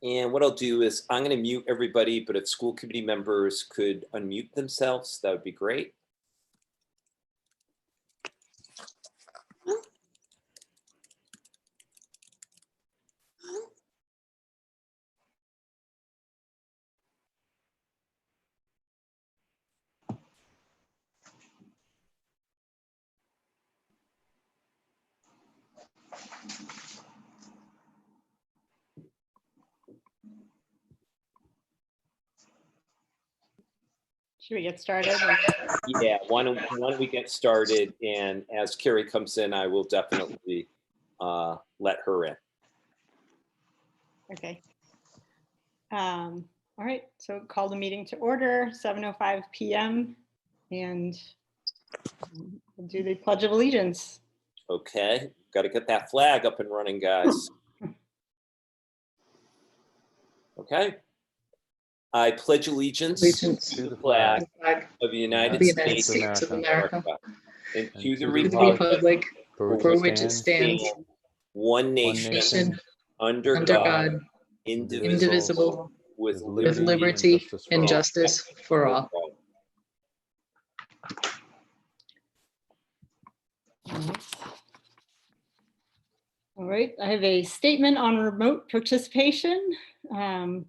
And what I'll do is I'm going to mute everybody, but if school committee members could unmute themselves, that would be great. Should we get started? Yeah, why don't we get started? And as Carrie comes in, I will definitely let her in. Okay. All right, so call the meeting to order, 7:05 p.m. and we'll do the Pledge of Allegiance. Okay, got to get that flag up and running, guys. Okay. I pledge allegiance to the flag of the United States of America and to the republic for which it stands, one nation, under God, indivisible, with liberty and justice for all. All right, I have a statement on remote participation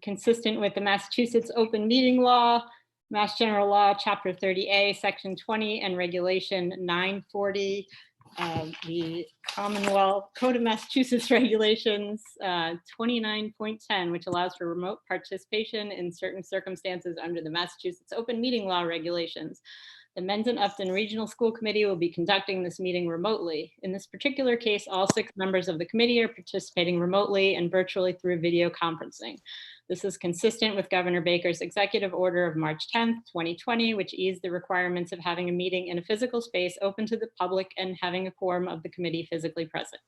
consistent with the Massachusetts Open Meeting Law, Mass General Law, Chapter 30A, Section 20, and Regulation 940, the Commonwealth Code of Massachusetts Regulations 29.10, which allows for remote participation in certain circumstances under the Massachusetts Open Meeting Law regulations. The Mendon-Upton Regional School Committee will be conducting this meeting remotely. In this particular case, all 6 members of the committee are participating remotely and virtually through video conferencing. This is consistent with Governor Baker's executive order of March 10th, 2020, which eased the requirements of having a meeting in a physical space open to the public and having a quorum of the committee physically present.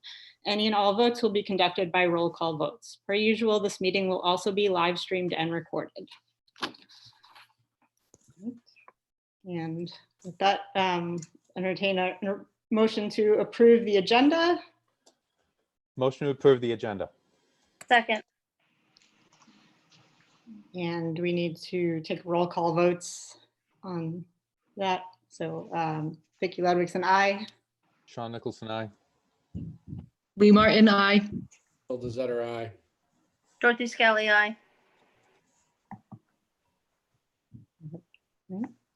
Any and all votes will be conducted by roll call votes. Per usual, this meeting will also be live streamed and recorded. And with that, entertain a motion to approve the agenda. Motion to approve the agenda. Second. And we need to take roll call votes on that. So Vicki Ludwigson, aye. Sean Nicholson, aye. Lee Martin, aye. Bill Desutter, aye. Dorothy Scally, aye.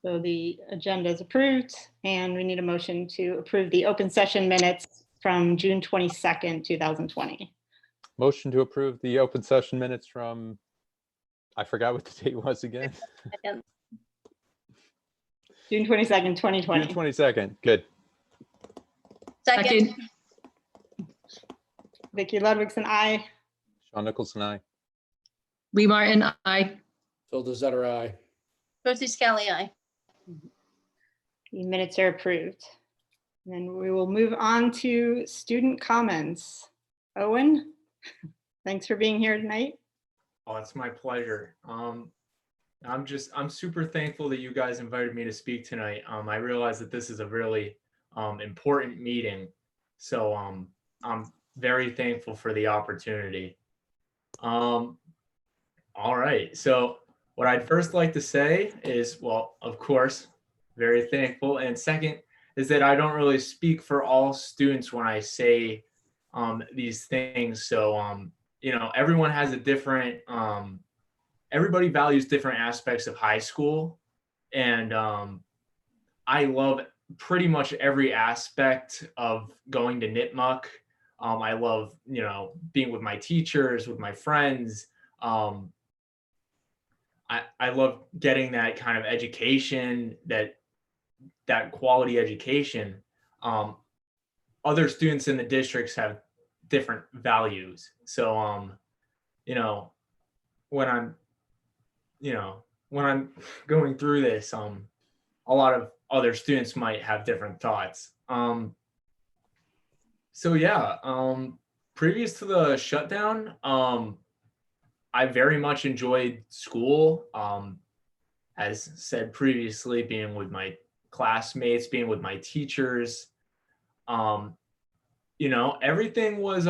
So the agenda is approved, and we need a motion to approve the open session minutes from June 22nd, 2020. Motion to approve the open session minutes from, I forgot what the date was again. Second. June 22nd, 2020. June 22nd, good. Second. Vicki Ludwigson, aye. Sean Nicholson, aye. Lee Martin, aye. Bill Desutter, aye. Dorothy Scally, aye. The minutes are approved. And we will move on to student comments. Owen, thanks for being here tonight. Oh, it's my pleasure. I'm super thankful that you guys invited me to speak tonight. I realize that this is a really important meeting, so I'm very thankful for the opportunity. All right, so what I'd first like to say is, well, of course, very thankful. And second is that I don't really speak for all students when I say these things. So, you know, everyone has a different, everybody values different aspects of high school. And I love pretty much every aspect of going to Nipmuc. I love, you know, being with my teachers, with my friends. I love getting that kind of education, that quality education. Other students in the districts have different values. So, you know, when I'm going through this, a lot of other students might have different thoughts. So yeah, previous to the shutdown, I very much enjoyed school. As said previously, being with my classmates, being with my teachers. You know, everything was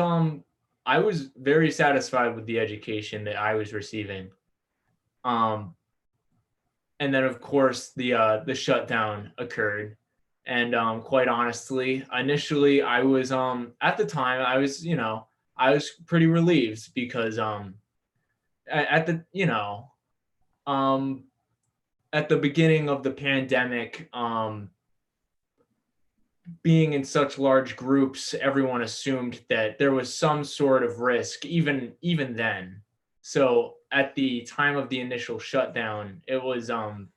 I was very satisfied with the education that I was receiving. And then of course the shutdown occurred. And quite honestly, initially I was at the time I was, I was pretty relieved because at the, at the beginning of the pandemic, being in such large groups, everyone assumed that there was some sort of risk, even then. So at the time of the initial shutdown, it was a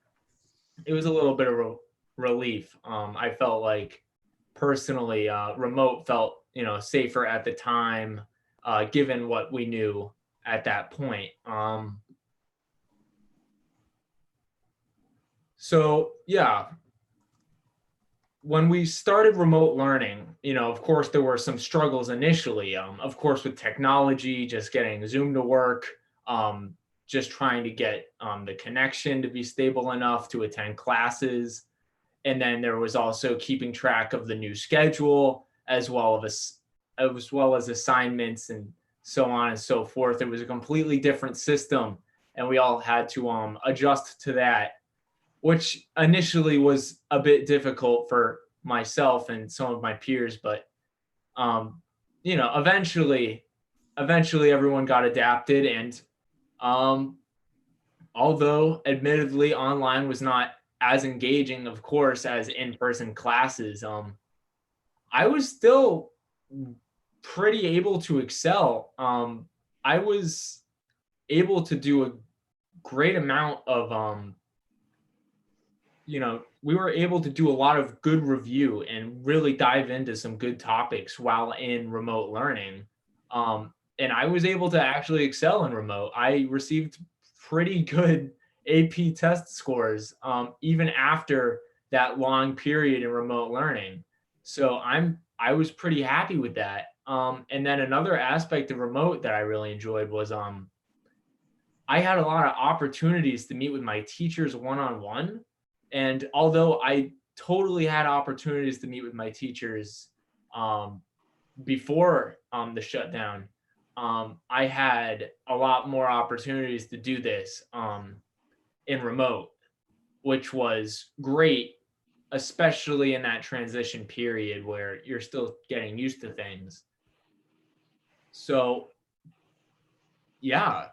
little bit of relief. I felt like personally, remote felt safer at the time, given what we knew at that point. So yeah, when we started remote learning, of course, there were some struggles initially, of course, with technology, just getting Zoom to work, just trying to get the connection to be stable enough to attend classes. And then there was also keeping track of the new schedule, as well as assignments and so on and so forth. It was a completely different system, and we all had to adjust to that, which initially was a bit difficult for myself and some of my peers, but eventually everyone got adapted. And although admittedly online was not as engaging, of course, as in-person classes, I was still pretty able to excel. I was able to do a great amount of we were able to do a lot of good review and really dive into some good topics while in remote learning. And I was able to actually excel in remote. I received pretty good AP test scores, even after that long period in remote learning. So I was pretty happy with that. And then another aspect of remote that I really enjoyed was I had a lot of opportunities to meet with my teachers one-on-one. And although I totally had opportunities to meet with my teachers before the shutdown, I had a lot more opportunities to do this in remote, which was great, especially in that transition period where you're still getting used to things. So yeah,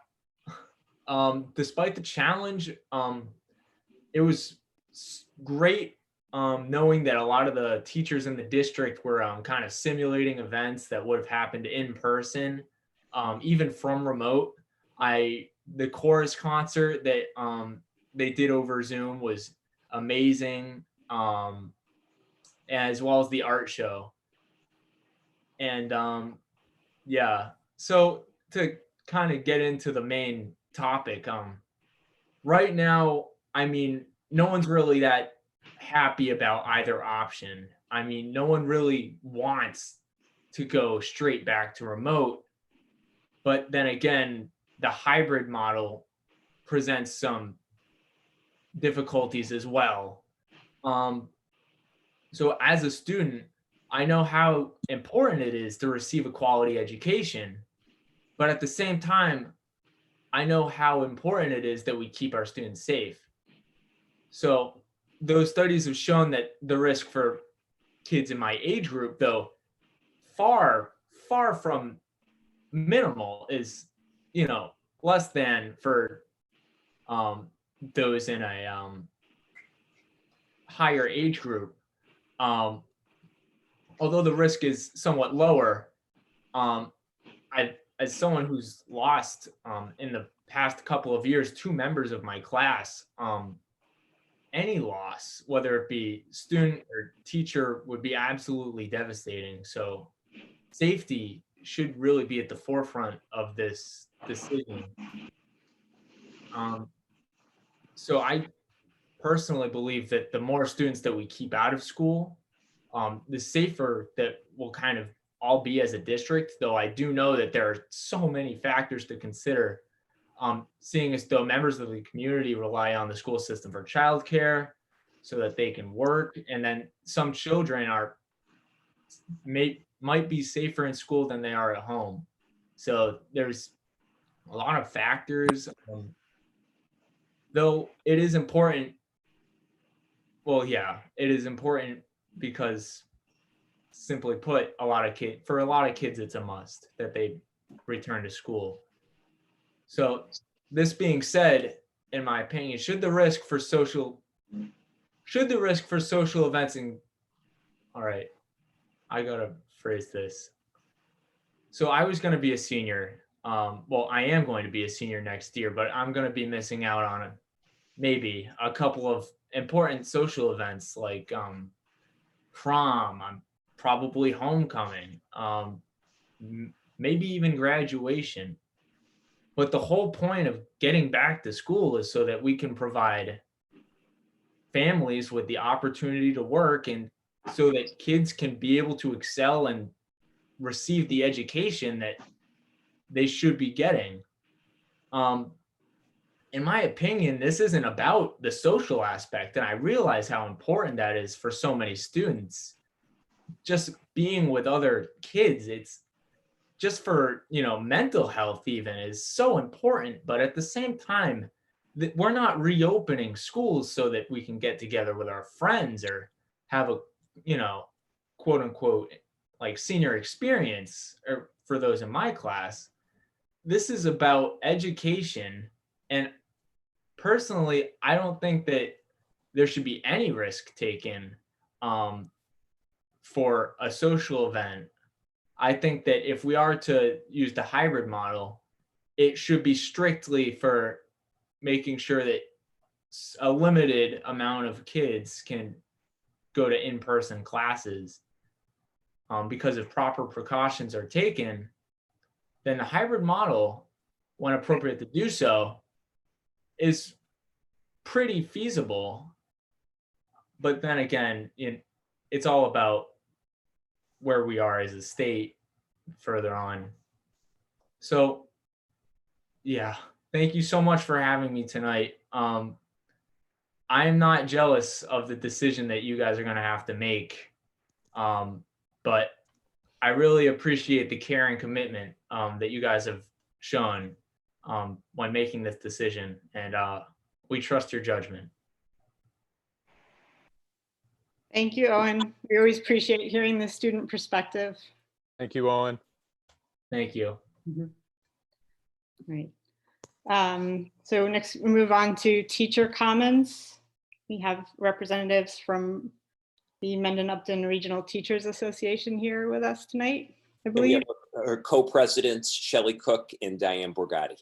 despite the challenge, it was great knowing that a lot of the teachers in the district were kind of simulating events that would have happened in person, even from remote. The chorus concert that they did over Zoom was amazing, as well as the art show. And yeah, so to kind of get into the main topic, right now, I mean, no one's really that happy about either option. I mean, no one really wants to go straight back to remote. But then again, the hybrid model presents some difficulties as well. So as a student, I know how important it is to receive a quality education. But at the same time, I know how important it is that we keep our students safe. So those studies have shown that the risk for kids in my age group, though far from minimal, is less than for those in a higher age group. Although the risk is somewhat lower, as someone who's lost in the past couple of years 2 members of my class, any loss, whether it be student or teacher, would be absolutely devastating. So safety should really be at the forefront of this decision. So I personally believe that the more students that we keep out of school, the safer that we'll kind of all be as a district, though I do know that there are so many factors to consider, seeing as though members of the community rely on the school system for childcare so that they can work. And then some children might be safer in school than they are at home. So there's a lot of factors, though it is important. Well, yeah, it is important because, simply put, for a lot of kids, it's a must that they return to school. So this being said, in my opinion, should the risk for social events all right, I gotta phrase this. So I was going to be a senior. Well, I am going to be a senior next year, but I'm going to be missing out on maybe a couple of important social events like prom, probably homecoming, maybe even graduation. But the whole point of getting back to school is so that we can provide families with the opportunity to work, and so that kids can be able to excel and receive the education that they should be getting. In my opinion, this isn't about the social aspect, and I realize how important that is for so many students. Just being with other kids, it's just for, mental health even, is so important. But at the same time, we're not reopening schools so that we can get together with our friends or have a, quote unquote, like senior experience, or for those in my class. This is about education. And personally, I don't think that there should be any risk taken for a social event. I think that if we are to use the hybrid model, it should be strictly for making sure that a limited amount of kids can go to in-person classes. Because if proper precautions are taken, then the hybrid model, when appropriate to do so, is pretty feasible. But then again, it's all about where we are as a state further on. So yeah, thank you so much for having me tonight. I'm not jealous of the decision that you guys are going to have to make, but I really appreciate the care and commitment that you guys have shown when making this decision, and we trust your judgment. Thank you, Owen. We always appreciate hearing the student perspective. Thank you, Owen. Thank you. Right. So next we move on to teacher comments. We have representatives from the Mendon-Upton Regional Teachers Association here with us tonight, I And we believe. have our co-presidents, Shelley Cook and Diane Borgatti.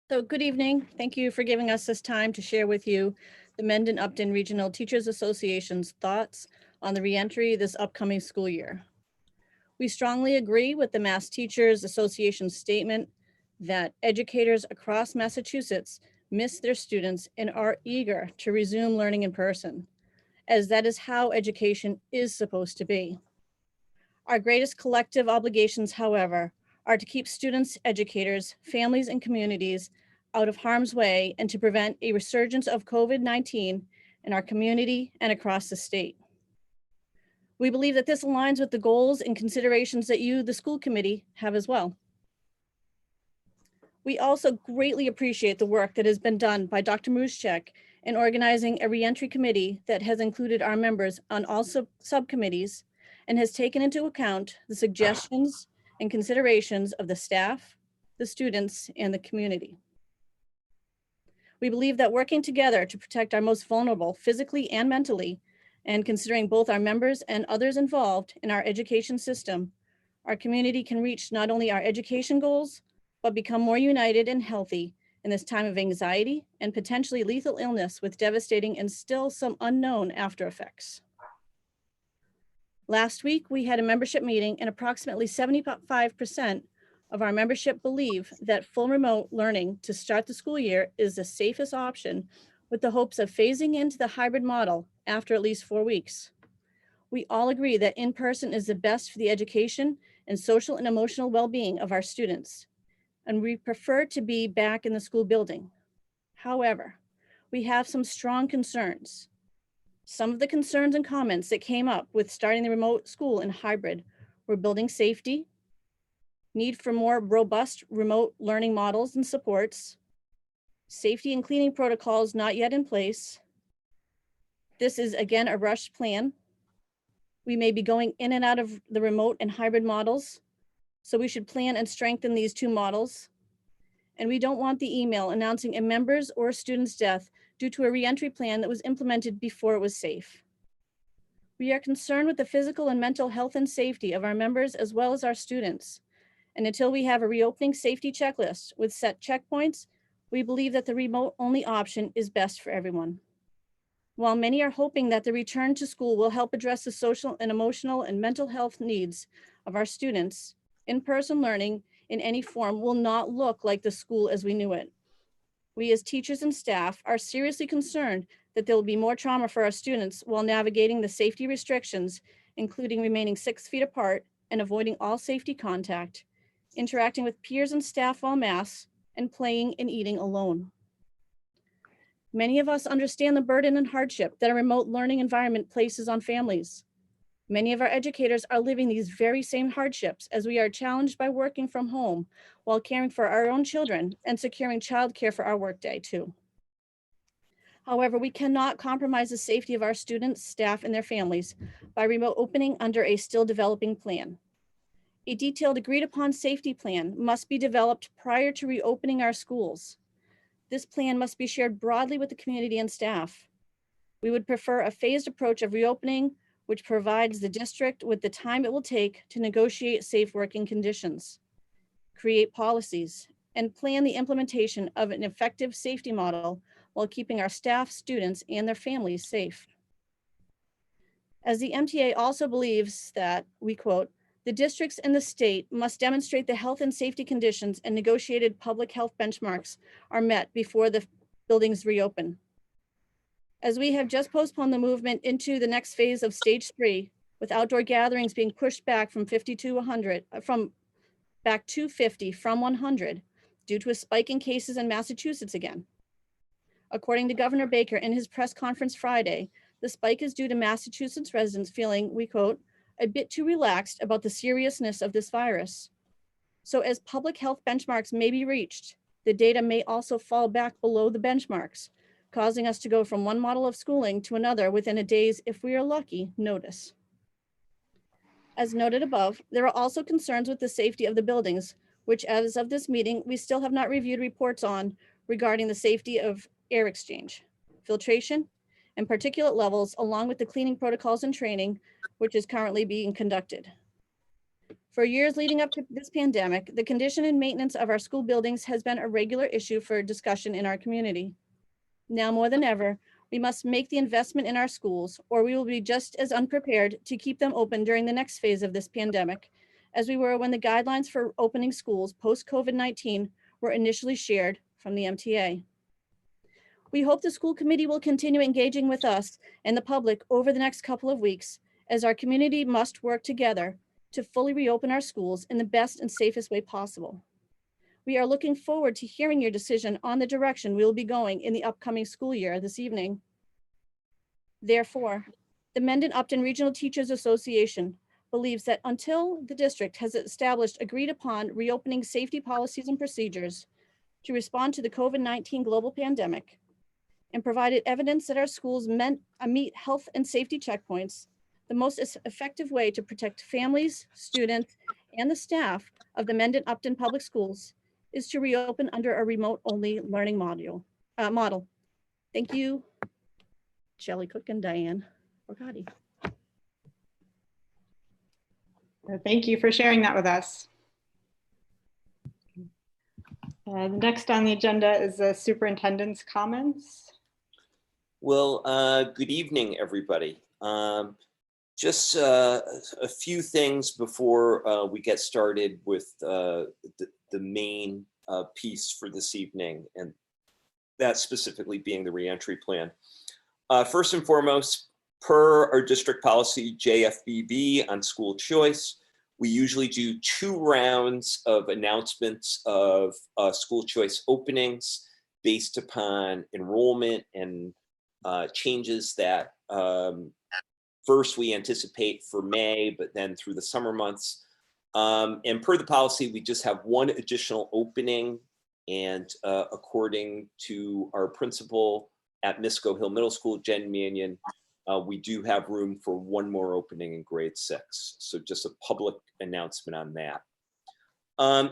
So good evening. Thank you for giving us this time to share with you the Mendon-Upton Regional Teachers Association's thoughts on the reentry this upcoming school year. We strongly agree with the Mass Teachers Association's statement that educators across Massachusetts miss their students and are eager to resume learning in person, as that is how education is supposed to be. Our greatest collective obligations, however, are to keep students, educators, families, and communities out of harm's way and to prevent a resurgence of COVID-19 in our community and across the state. We believe that this aligns with the goals and considerations that you, the school committee, have as well. We also greatly appreciate the work that has been done by Dr. Muschek in organizing a reentry committee that has included our members on all subcommittees and has taken into account the suggestions and considerations of the staff, the students, and the community. We believe that working together to protect our most vulnerable physically and mentally, and considering both our members and others involved in our education system, our community can reach not only our education goals, but become more united and healthy in this time of anxiety and potentially lethal illness with devastating and still some unknown after effects. Last week, we had a membership meeting and approximately 75% of our membership believe that full remote learning to start the school year is the safest option, with the hopes of phasing into the hybrid model after at least 4 weeks. We all agree that in-person is the best for the education and social and emotional well-being of our students, and we prefer to be back in the school building. However, we have some strong concerns. Some of the concerns and comments that came up with starting the remote school and hybrid we're building safety, need for more robust remote learning models and supports, safety and cleaning protocols not yet in place. This is again a rushed plan. We may be going in and out of the remote and hybrid models, so we should plan and strengthen these two models. And we don't want the email announcing a member's or a student's death due to a reentry plan that was implemented before it was safe. We are concerned with the physical and mental health and safety of our members as well as our students. And until we have a reopening safety checklist with set checkpoints, we believe that the remote only option is best for everyone. While many are hoping that the return to school will help address the social and emotional and mental health needs of our students, in-person learning in any form will not look like the school as we knew it. We as teachers and staff are seriously concerned that there will be more trauma for our students while navigating the safety restrictions, including remaining 6 feet apart and avoiding all safety contact, interacting with peers and staff while masked, and playing and eating alone. Many of us understand the burden and hardship that a remote learning environment places on families. Many of our educators are living these very same hardships as we are challenged by working from home while caring for our own children and securing childcare for our workday too. However, we cannot compromise the safety of our students, staff, and their families by remote opening under a still developing plan. A detailed agreed upon safety plan must be developed prior to reopening our schools. This plan must be shared broadly with the community and staff. We would prefer a phased approach of reopening, which provides the district with the time it will take to negotiate safe working conditions, create policies, and plan the implementation of an effective safety model while keeping our staff, students, and their families safe. As the MTA also believes that, we quote, the districts and the state must demonstrate the health and safety conditions and negotiated public health benchmarks are met before the buildings reopen. As we have just postponed the movement into the next phase of stage 3, with outdoor gatherings being pushed back from 50 to 100, back to 50 from 100, due to a spike in cases in Massachusetts again. According to Governor Baker in his press conference Friday, the spike is due to Massachusetts residents feeling, we quote, a bit too relaxed about the seriousness of this virus. So as public health benchmarks may be reached, the data may also fall back below the benchmarks, causing us to go from one model of schooling to another within a day's, if we are lucky, notice. As noted above, there are also concerns with the safety of the buildings, which as of this meeting, we still have not reviewed reports on regarding the safety of air exchange, filtration, and particulate levels, along with the cleaning protocols and training, which is currently being conducted. For years leading up to this pandemic, the condition and maintenance of our school buildings has been a regular issue for discussion in our community. Now more than ever, we must make the investment in our schools, or we will be just as unprepared to keep them open during the next phase of this pandemic, as we were when the guidelines for opening schools post-COVID-19 were initially shared from the MTA. We hope the school committee will continue engaging with us and the public over the next couple of weeks, as our community must work together to fully reopen our schools in the best and safest way possible. We are looking forward to hearing your decision on the direction we will be going in the upcoming school year this evening. Therefore, the Mendon-Upton Regional Teachers Association believes that until the district has established agreed upon reopening safety policies and procedures to respond to the COVID-19 global pandemic, and provided evidence that our schools meet health and safety checkpoints, the most effective way to protect families, students, and the staff of the Mendon-Upton Public Schools is to reopen under a remote-only learning model. Thank you, Shelley Cook and Diane Borgatti. Thank you for sharing that with us. Next on the agenda is the superintendent's comments. Well, good evening, everybody. Just a few things before we get started with the main piece for this evening, and that specifically being the reentry plan. First and foremost, per our district policy JFBB on school choice, we usually do 2 rounds of announcements of school choice openings based upon enrollment and changes that, for first we anticipate for May, but then through the summer months. And per the policy, we just have one additional opening. And according to our principal at Misco Hill Middle School, Jen Mannion, we do have room for one more opening in grade 6. So just a public announcement on that.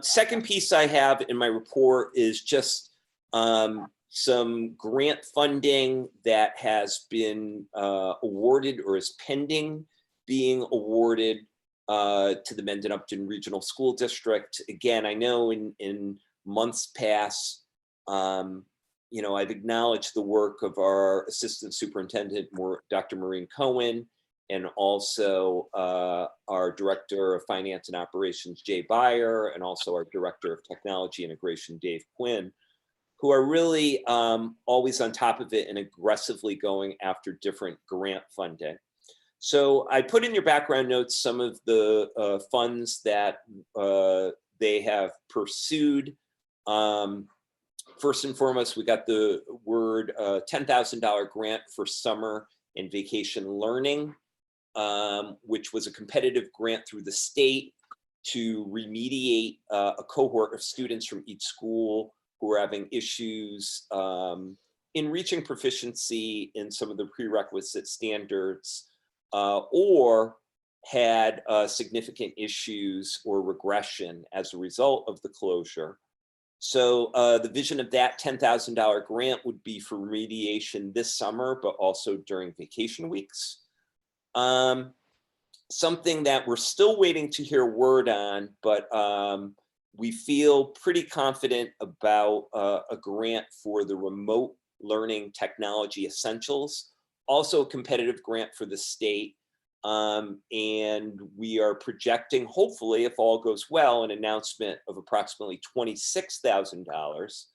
Second piece I have in my report is just some grant funding that has been awarded or is pending being awarded to the Mendon-Upton Regional School District. Again, I know in months past, you know, I've acknowledged the work of our Assistant Superintendent, Dr. Maureen Cohen, and also our Director of Finance and Operations, Jay Byer, and also our Director of Technology Integration, Dave Quinn, who are really always on top of it and aggressively going after different grant funding. So I put in your background notes some of the funds that they have pursued. First and foremost, we got the word $10,000 grant for summer and vacation learning, which was a competitive grant through the state to remediate a cohort of students from each school who are having issues in reaching proficiency in some of the prerequisite standards or had significant issues or regression as a result of the closure. So the vision of that $10,000 grant would be for remediation this summer, but also during vacation weeks. Something that we're still waiting to hear word on, but we feel pretty confident about a grant for the remote learning technology essentials, also a competitive grant for the state. And we are projecting, hopefully, if all goes well, an announcement of approximately $26,000.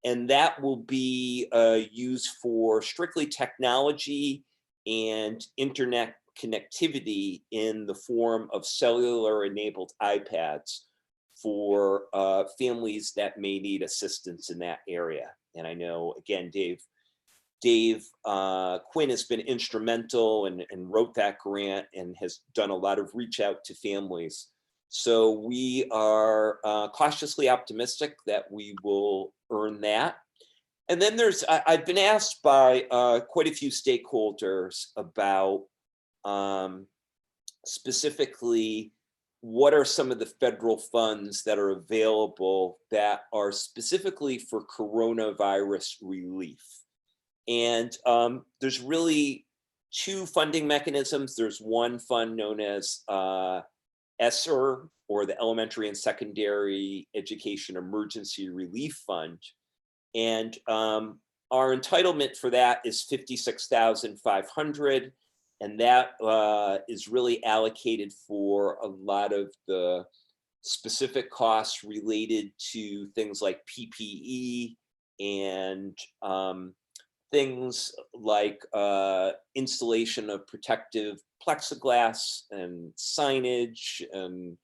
And that will be used for strictly technology and internet connectivity in the form of cellular enabled iPads for families that may need assistance in that area. And I know, again, Dave Quinn has been instrumental and wrote that grant and has done a lot of reach out to families. So we are cautiously optimistic that we will earn that. And then I've been asked by quite a few stakeholders about specifically what are some of the federal funds that are available that are specifically for coronavirus relief. And there's really two funding mechanisms. There's one fund known as ESSER, or the Elementary and Secondary Education Emergency Relief Fund. And our entitlement for that is $56,500. And that is really allocated for a lot of the specific costs related to things like PPE and things like installation of protective plexiglass and signage and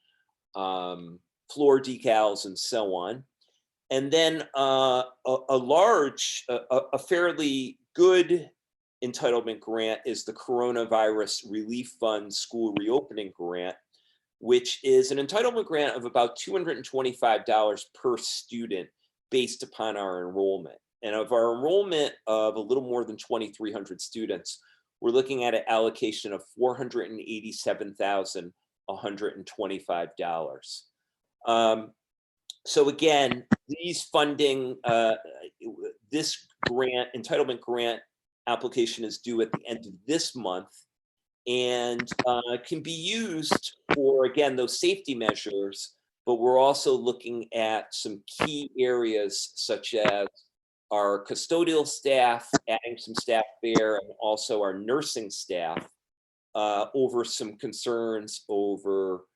floor decals and so on. And then a fairly good entitlement grant is the Coronavirus Relief Fund School Reopening Grant, which is an entitlement grant of about $225 per student based upon our enrollment. And of our enrollment of a little more than 2,300 students, we're looking at an allocation of $487,125. So again, these funding, this grant, entitlement grant application is due at the end of this month and can be used for, again, those safety measures, but we're also looking at some key areas such as our custodial staff, adding some staff there, and also our nursing staff over some concerns over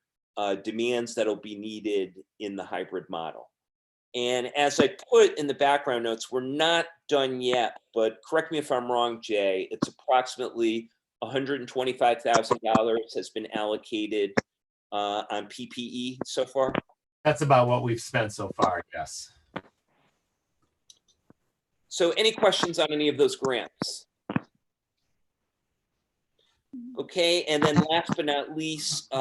demands that'll be needed in the hybrid model. And as I put in the background notes, we're not done yet, but correct me if I'm wrong, Jay, it's approximately $125,000 has been allocated on PPE so far? That's about what we've spent so far, yes. So any questions on any of those grants? Okay, and then last but not least,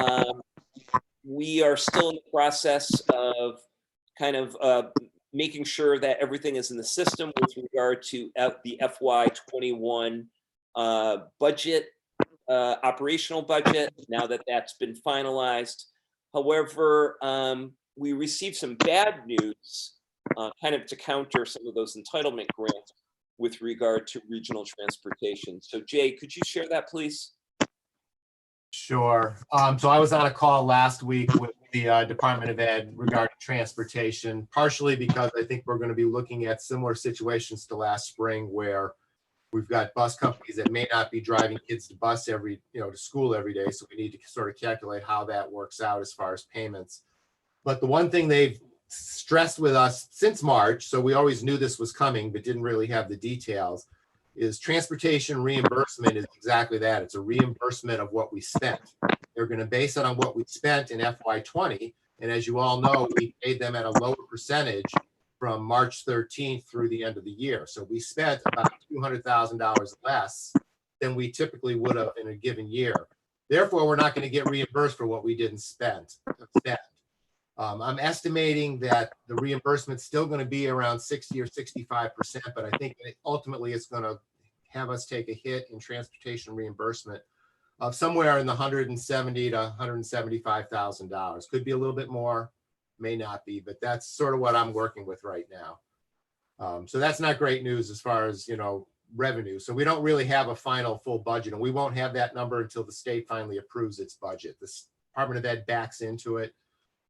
we are still in the process of kind of making sure that everything is in the system with regard to the FY21 budget, operational budget, now that that's been finalized. However, we received some bad news kind of to counter some of those entitlement grants with regard to regional transportation. So Jay, could you share that, please? Sure. So I was on a call last week with the Department of Ed regarding transportation, partially because I think we're going to be looking at similar situations to last spring where we've got bus companies that may not be driving kids to to school every day. So we need to sort of calculate how that works out as far as payments. But the one thing they've stressed with us since March, so we always knew this was coming, but didn't really have the details, is transportation reimbursement is exactly that. It's a reimbursement of what we spent. They're going to base it on what we spent in FY20. And as you all know, we paid them at a lower percentage from March 13th through the end of the year. So we spent about $200,000 less than we typically would have in a given year. Therefore, we're not going to get reimbursed for what we didn't spend. I'm estimating that the reimbursement is still going to be around 60 or 65%, but I think ultimately it's going to have us take a hit in transportation reimbursement of somewhere in the $170,000 to $175,000. Could be a little bit more, may not be, but that's sort of what I'm working with right now. So that's not great news as far as, revenue. So we don't really have a final full budget, and we won't have that number until the state finally approves its budget. The Department of Ed backs into it.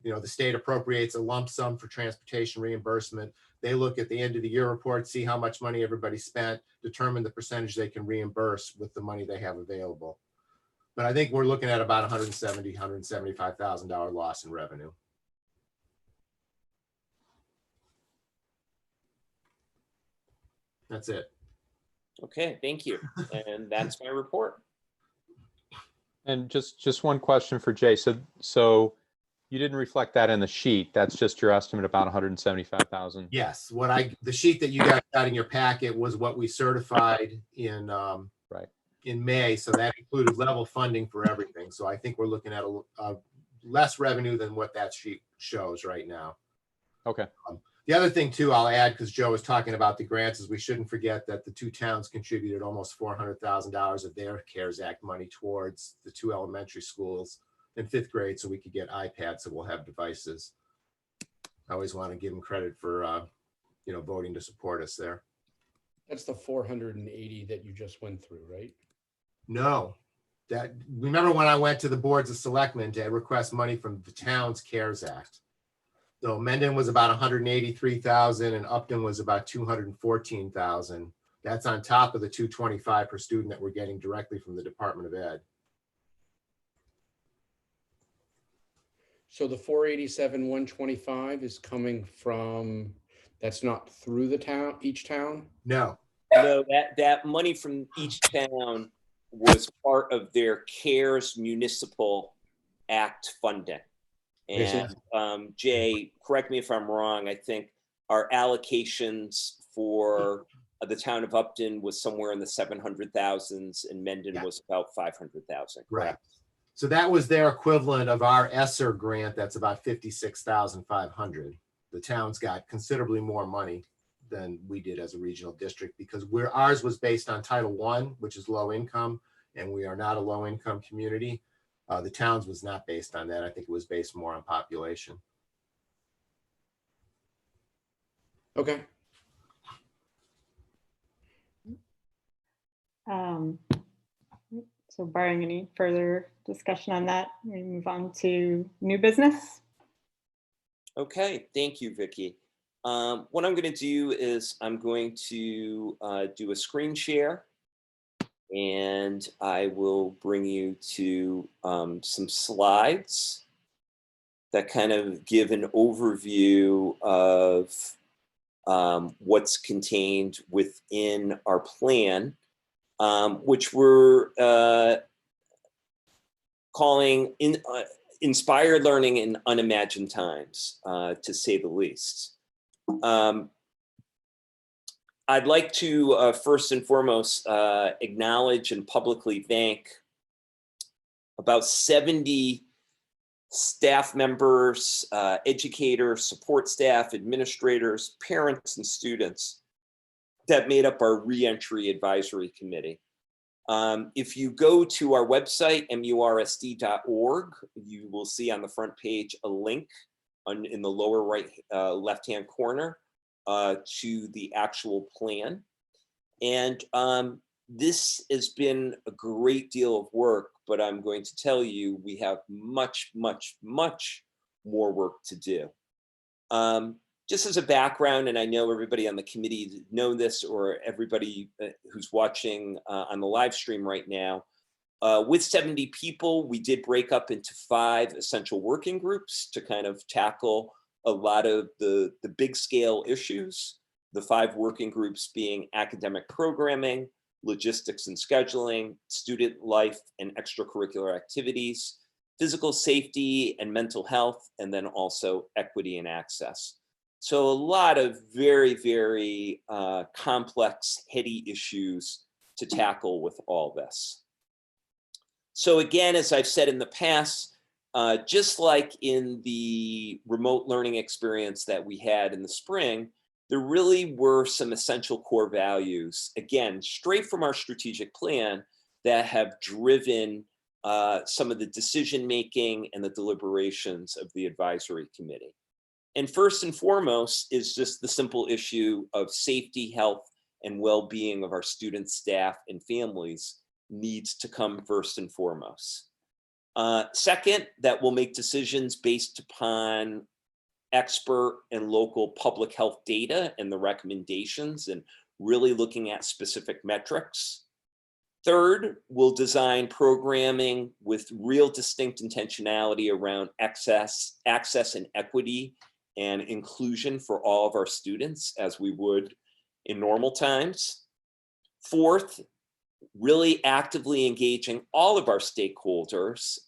The state appropriates a lump sum for transportation reimbursement. They look at the end of the year report, see how much money everybody spent, determine the percentage they can reimburse with the money they have available. But I think we're looking at about $170,000, $175,000 loss in revenue. That's it. Okay, thank you. And that's my report. And just one question for Jay. So you didn't reflect that in the sheet. That's just your estimate about 175,000. Yes, the sheet that you guys got in your packet was what we certified in in May. So that included level funding for everything. So I think we're looking at a less revenue than what that sheet shows right now. Okay. The other thing too, I'll add, because Joe was talking about the grants, is we shouldn't forget that the two towns contributed almost $400,000 of their CARES Act money towards the two elementary schools in 5th grade, so we could get iPads, so we'll have devices. I always want to give them credit for, voting to support us there. That's the 480 that you just went through, right? No, remember when I went to the boards of selectmen to request money from the town's CARES Act? So Mendon was about 183,000 and Upton was about 214,000. That's on top of the 225 per student that we're getting directly from the Department of Ed. So the 487, 125 is coming from, that's not through the town, each town? No. No, that money from each town was part of their CARES Municipal Act funding. And Jay, correct me if I'm wrong, I think our allocations for the town of Upton was somewhere in the 700,000s and Mendon was about 500,000. Right. So that was their equivalent of our ESSER grant. That's about 56,500. The town's got considerably more money than we did as a regional district because ours was based on Title I, which is low income, and we are not a low income community. The town's was not based on that. I think it was based more on population. Okay. So barring any further discussion on that, we move on to new business. Okay, thank you, Vicki. What I'm going to do is I'm going to do a screen share. And I will bring you to some slides that kind of give an overview of what's contained within our plan, which we're calling Inspired Learning in Unimagined Times, to say the least. I'd like to first and foremost acknowledge and publicly thank about 70 staff members, educators, support staff, administrators, parents, and students that made up our reentry advisory committee. If you go to our website, mursd.org, you will see on the front page a link in the lower right left-hand corner to the actual plan. And this has been a great deal of work, but I'm going to tell you, we have much, much, much more work to do. Just as a background, and I know everybody on the committee know this, or everybody who's watching on the live stream right now, with 70 people, we did break up into 5 essential working groups to kind of tackle a lot of the big scale issues. The 5 working groups being academic programming, logistics and scheduling, student life and extracurricular activities, physical safety and mental health, and then also equity and access. So a lot of very, very complex, heady issues to tackle with all this. So again, as I've said in the past, just like in the remote learning experience that we had in the spring, there really were some essential core values, again, straight from our strategic plan, that have driven some of the decision-making and the deliberations of the advisory committee. And first and foremost is just the simple issue of safety, health, and well-being of our students, staff, and families needs to come first and foremost. Second, that we'll make decisions based upon expert and local public health data and the recommendations, and really looking at specific metrics. Third, we'll design programming with real distinct intentionality around access and equity and inclusion for all of our students, as we would in normal times. Fourth, really actively engaging all of our stakeholders,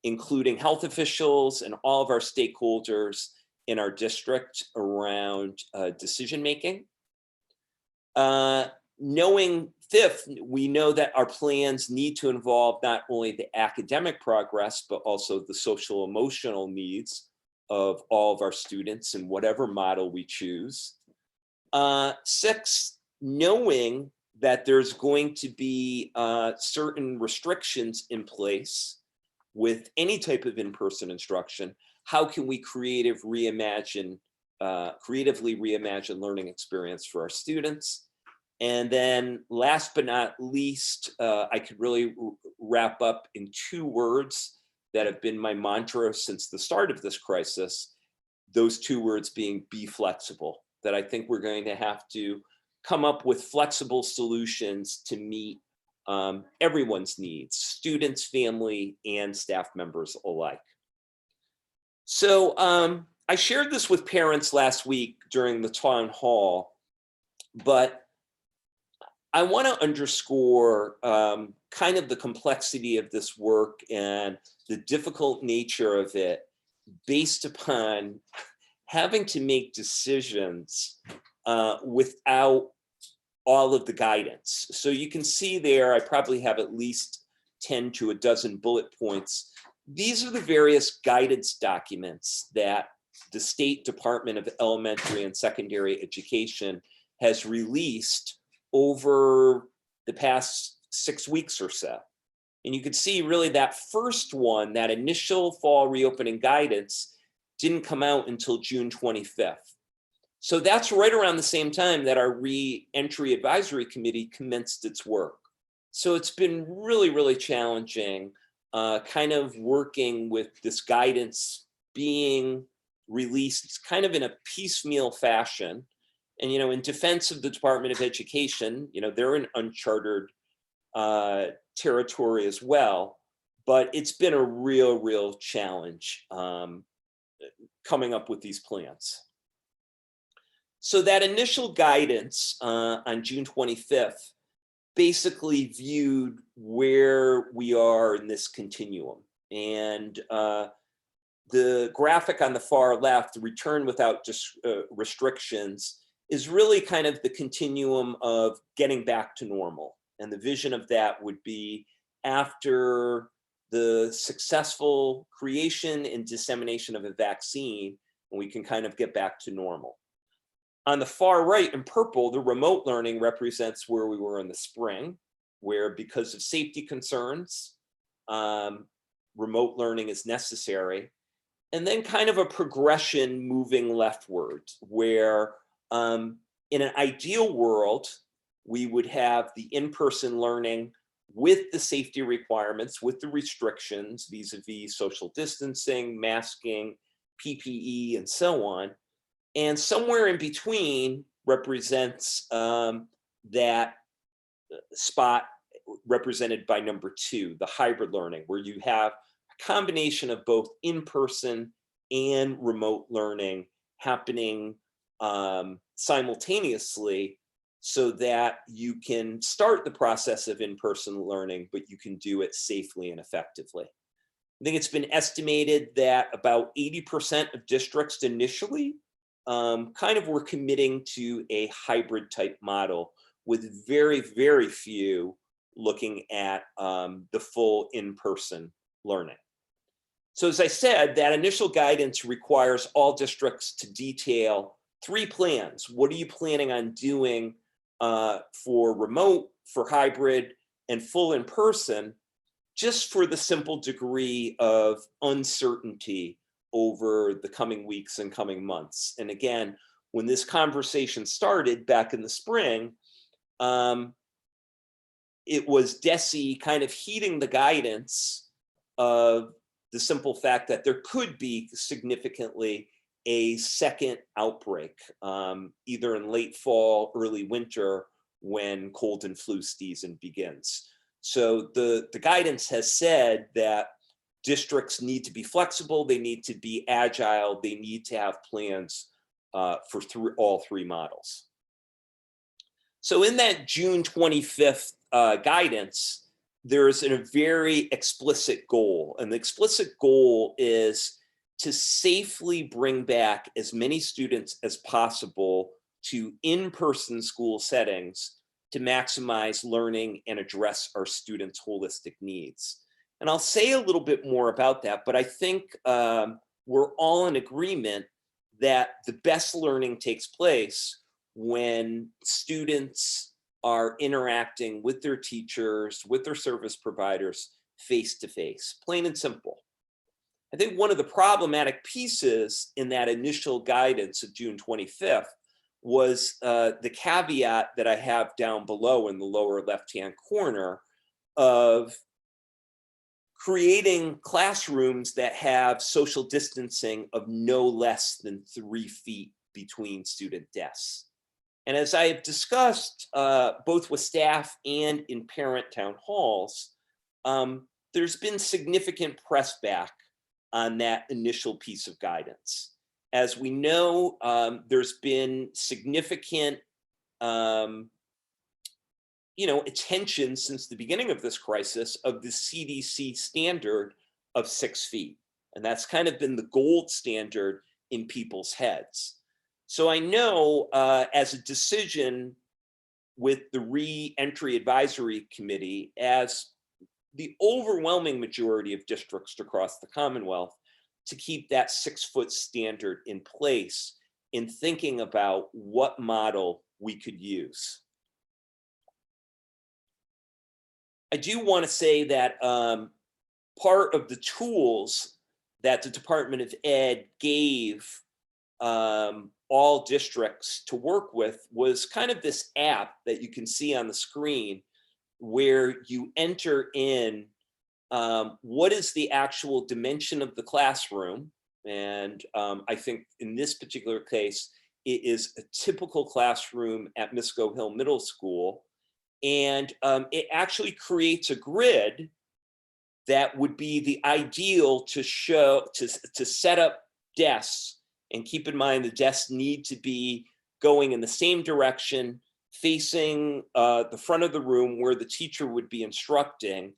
including health officials and all of our stakeholders in our district around decision-making. Knowing fifth, we know that our plans need to involve not only the academic progress, but also the social emotional needs of all of our students in whatever model we choose. Sixth, knowing that there's going to be certain restrictions in place with any type of in-person instruction, how can we creatively reimagine learning experience for our students? And then last but not least, I could really wrap up in 2 words that have been my mantra since the start of this crisis, those 2 words being be flexible, that I think we're going to have to come up with flexible solutions to meet everyone's needs, students, family, and staff members alike. So I shared this with parents last week during the town hall, but I want to underscore kind of the complexity of this work and the difficult nature of it based upon having to make decisions without all of the guidance. So you can see there, I probably have at least 10 to a dozen bullet points. These are the various guidance documents that the State Department of Elementary and Secondary Education has released over the past 6 weeks or so. And you can see really that first one, that initial fall reopening guidance, didn't come out until June 25th. So that's right around the same time that our Reentry Advisory Committee commenced its work. So it's been really, really challenging kind of working with this guidance being released kind of in a piecemeal fashion. And, you know, in defense of the Department of Education, you know, they're in uncharted territory as well, but it's been a real challenge coming up with these plans. So that initial guidance on June 25th basically viewed where we are in this continuum. And the graphic on the far left, the return without restrictions, is really kind of the continuum of getting back to normal. And the vision of that would be after the successful creation and dissemination of a vaccine, and we can kind of get back to normal. On the far right in purple, the remote learning represents where we were in the spring, where because of safety concerns, remote learning is necessary. And then kind of a progression moving leftward, where in an ideal world, we would have the in-person learning with the safety requirements, with the restrictions vis-a-vis social distancing, masking, PPE, and so on. And somewhere in between represents that spot represented by number 2, the hybrid learning, where you have a combination of both in-person and remote learning happening simultaneously, so that you can start the process of in-person learning, but you can do it safely and effectively. I think it's been estimated that about 80% of districts initially kind of were committing to a hybrid type model, with very, very few looking at the full in-person learning. So as I said, that initial guidance requires all districts to detail 3 plans. What are you planning on doing for remote, for hybrid, and full in-person, just for the simple degree of uncertainty over the coming weeks and coming months. And again, when this conversation started back in the spring, it was DESE kind of heeding the guidance of the simple fact that there could be significantly a second outbreak, either in late fall, early winter, when cold and flu season begins. So the guidance has said that districts need to be flexible, they need to be agile, they need to have plans for all 3 models. So in that June 25th guidance, there's a very explicit goal, and the explicit goal is to safely bring back as many students as possible to in-person school settings to maximize learning and address our students' holistic needs. And I'll say a little bit more about that, but I think we're all in agreement that the best learning takes place when students are interacting with their teachers, with their service providers, face-to-face, plain and simple. I think one of the problematic pieces in that initial guidance of June 25th was the caveat that I have down below in the lower left-hand corner of creating classrooms that have social distancing of no less than 3 feet between student desks. And as I have discussed both with staff and in parent town halls, there's been significant press back on that initial piece of guidance. As we know, there's been significant attention since the beginning of this crisis of the CDC standard of 6 feet. And that's kind of been the gold standard in people's heads. So I know as a decision with the Reentry Advisory Committee, as the overwhelming majority of districts across the Commonwealth, to keep that 6-foot standard in place in thinking about what model we could use. I do want to say that part of the tools that the Department of Ed gave all districts to work with was kind of this app that you can see on the screen, where you enter in what is the actual dimension of the classroom. And I think in this particular case, it is a typical classroom at Misco Hill Middle School. And it actually creates a grid that would be the ideal to set up desks. And keep in mind, the desks need to be going in the same direction, facing the front of the room where the teacher would be instructing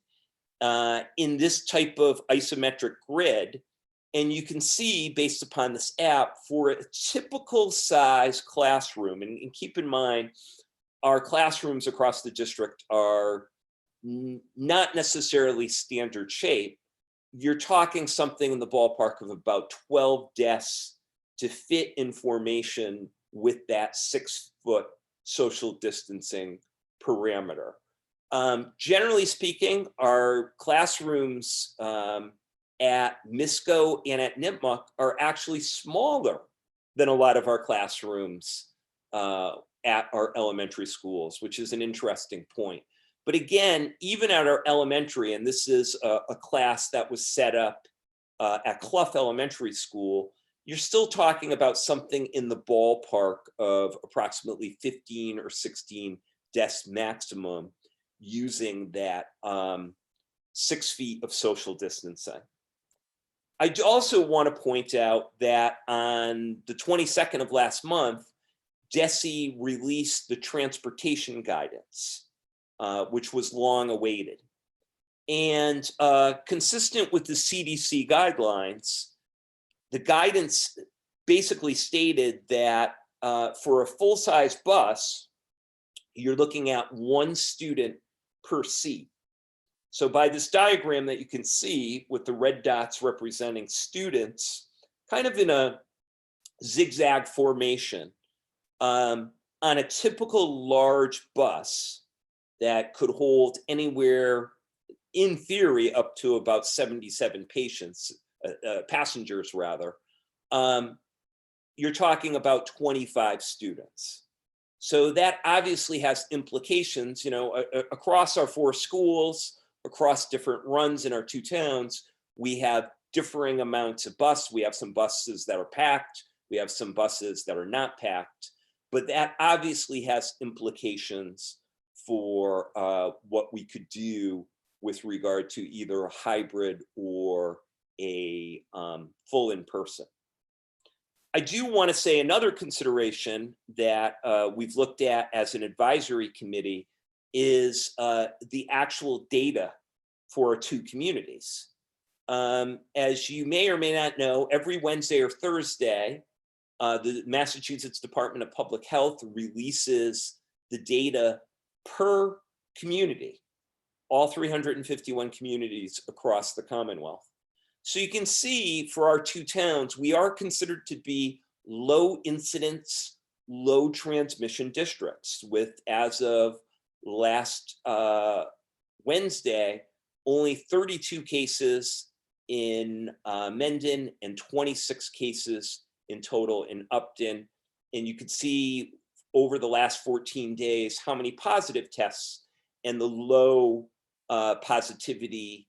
in this type of isometric grid. And you can see, based upon this app, for a typical size classroom, and keep in mind, our classrooms across the district are not necessarily standard shape, you're talking something in the ballpark of about 12 desks to fit in formation with that 6-foot social distancing parameter. Generally speaking, our classrooms at MISCO and at Nipmuc are actually smaller than a lot of our classrooms at our elementary schools, which is an interesting point. But again, even at our elementary, and this is a class that was set up at Clough Elementary School, you're still talking about something in the ballpark of approximately 15 or 16 desks maximum using that 6 feet of social distancing. I also want to point out that on the 22nd of last month, DESE released the transportation guidance, which was long awaited. And consistent with the CDC guidelines, the guidance basically stated that for a full-size bus, you're looking at 1 student per seat. So by this diagram that you can see with the red dots representing students, kind of in a zigzag formation, on a typical large bus that could hold anywhere, in theory, up to about 77 passengers rather, you're talking about 25 students. So that obviously has implications, you know, across our 4 schools, across different runs in our 2 towns. We have differing amounts of bus. We have some buses that are packed. We have some buses that are not packed. But that obviously has implications for what we could do with regard to either a hybrid or a full in-person. I do want to say another consideration that we've looked at as an advisory committee is the actual data for our 2 communities. As you may or may not know, every Wednesday or Thursday, the Massachusetts Department of Public Health releases the data per community, all 351 communities across the Commonwealth. So you can see for our 2 towns, we are considered to be low incidence, low transmission districts with, as of last Wednesday, only 32 cases in Mendon and 26 cases in total in Upton. And you could see over the last 14 days how many positive tests and the low positivity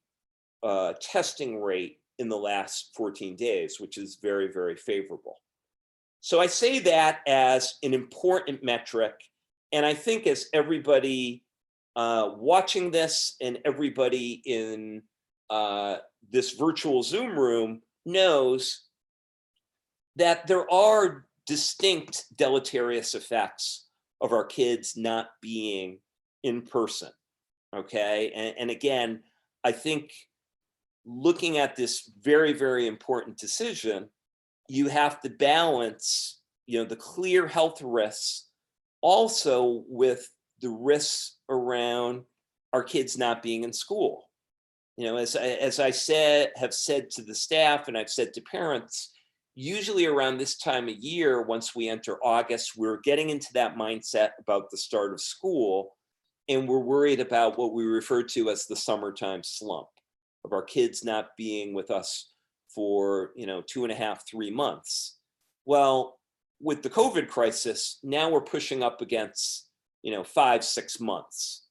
testing rate in the last 14 days, which is very, very favorable. So I say that as an important metric. And I think as everybody watching this and everybody in this virtual Zoom room knows that there are distinct deleterious effects of our kids not being in person, okay? And again, I think looking at this very, very important decision, you have to balance, you know, the clear health risks also with the risks around our kids not being in school. You know, as I have said to the staff and I've said to parents, usually around this time of year, once we enter August, we're getting into that mindset about the start of school, and we're worried about what we refer to as the summertime slump of our kids not being with us for, you know, 2.5, 3 months. Well, with the COVID crisis, now we're pushing up against, you know, 5, 6 months.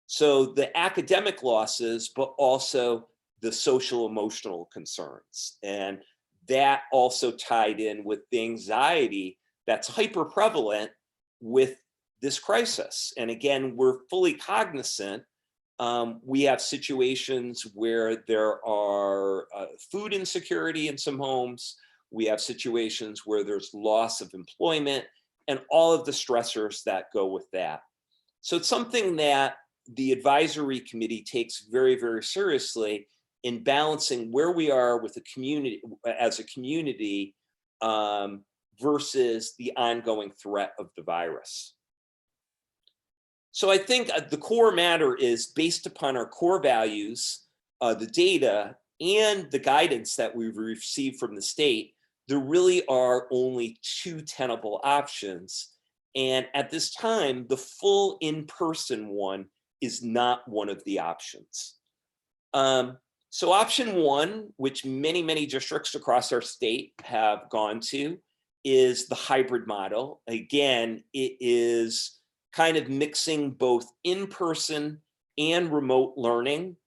So the academic losses, but also the social emotional concerns. And that also tied in with the anxiety that's hyper prevalent with this crisis. And again, we're fully cognizant. We have situations where there are food insecurity in some homes. We have situations where there's loss of employment and all of the stressors that go with that. So it's something that the advisory committee takes very, very seriously in balancing where we are with the community as a community versus the ongoing threat of the virus. So I think the core matter is based upon our core values, the data, and the guidance that we've received from the state, there really are only two tenable options. And at this time, the full in-person one is not one of the options. So option one, which many districts across our state have gone to, is the hybrid model. Again, it is kind of mixing both in-person and remote learning,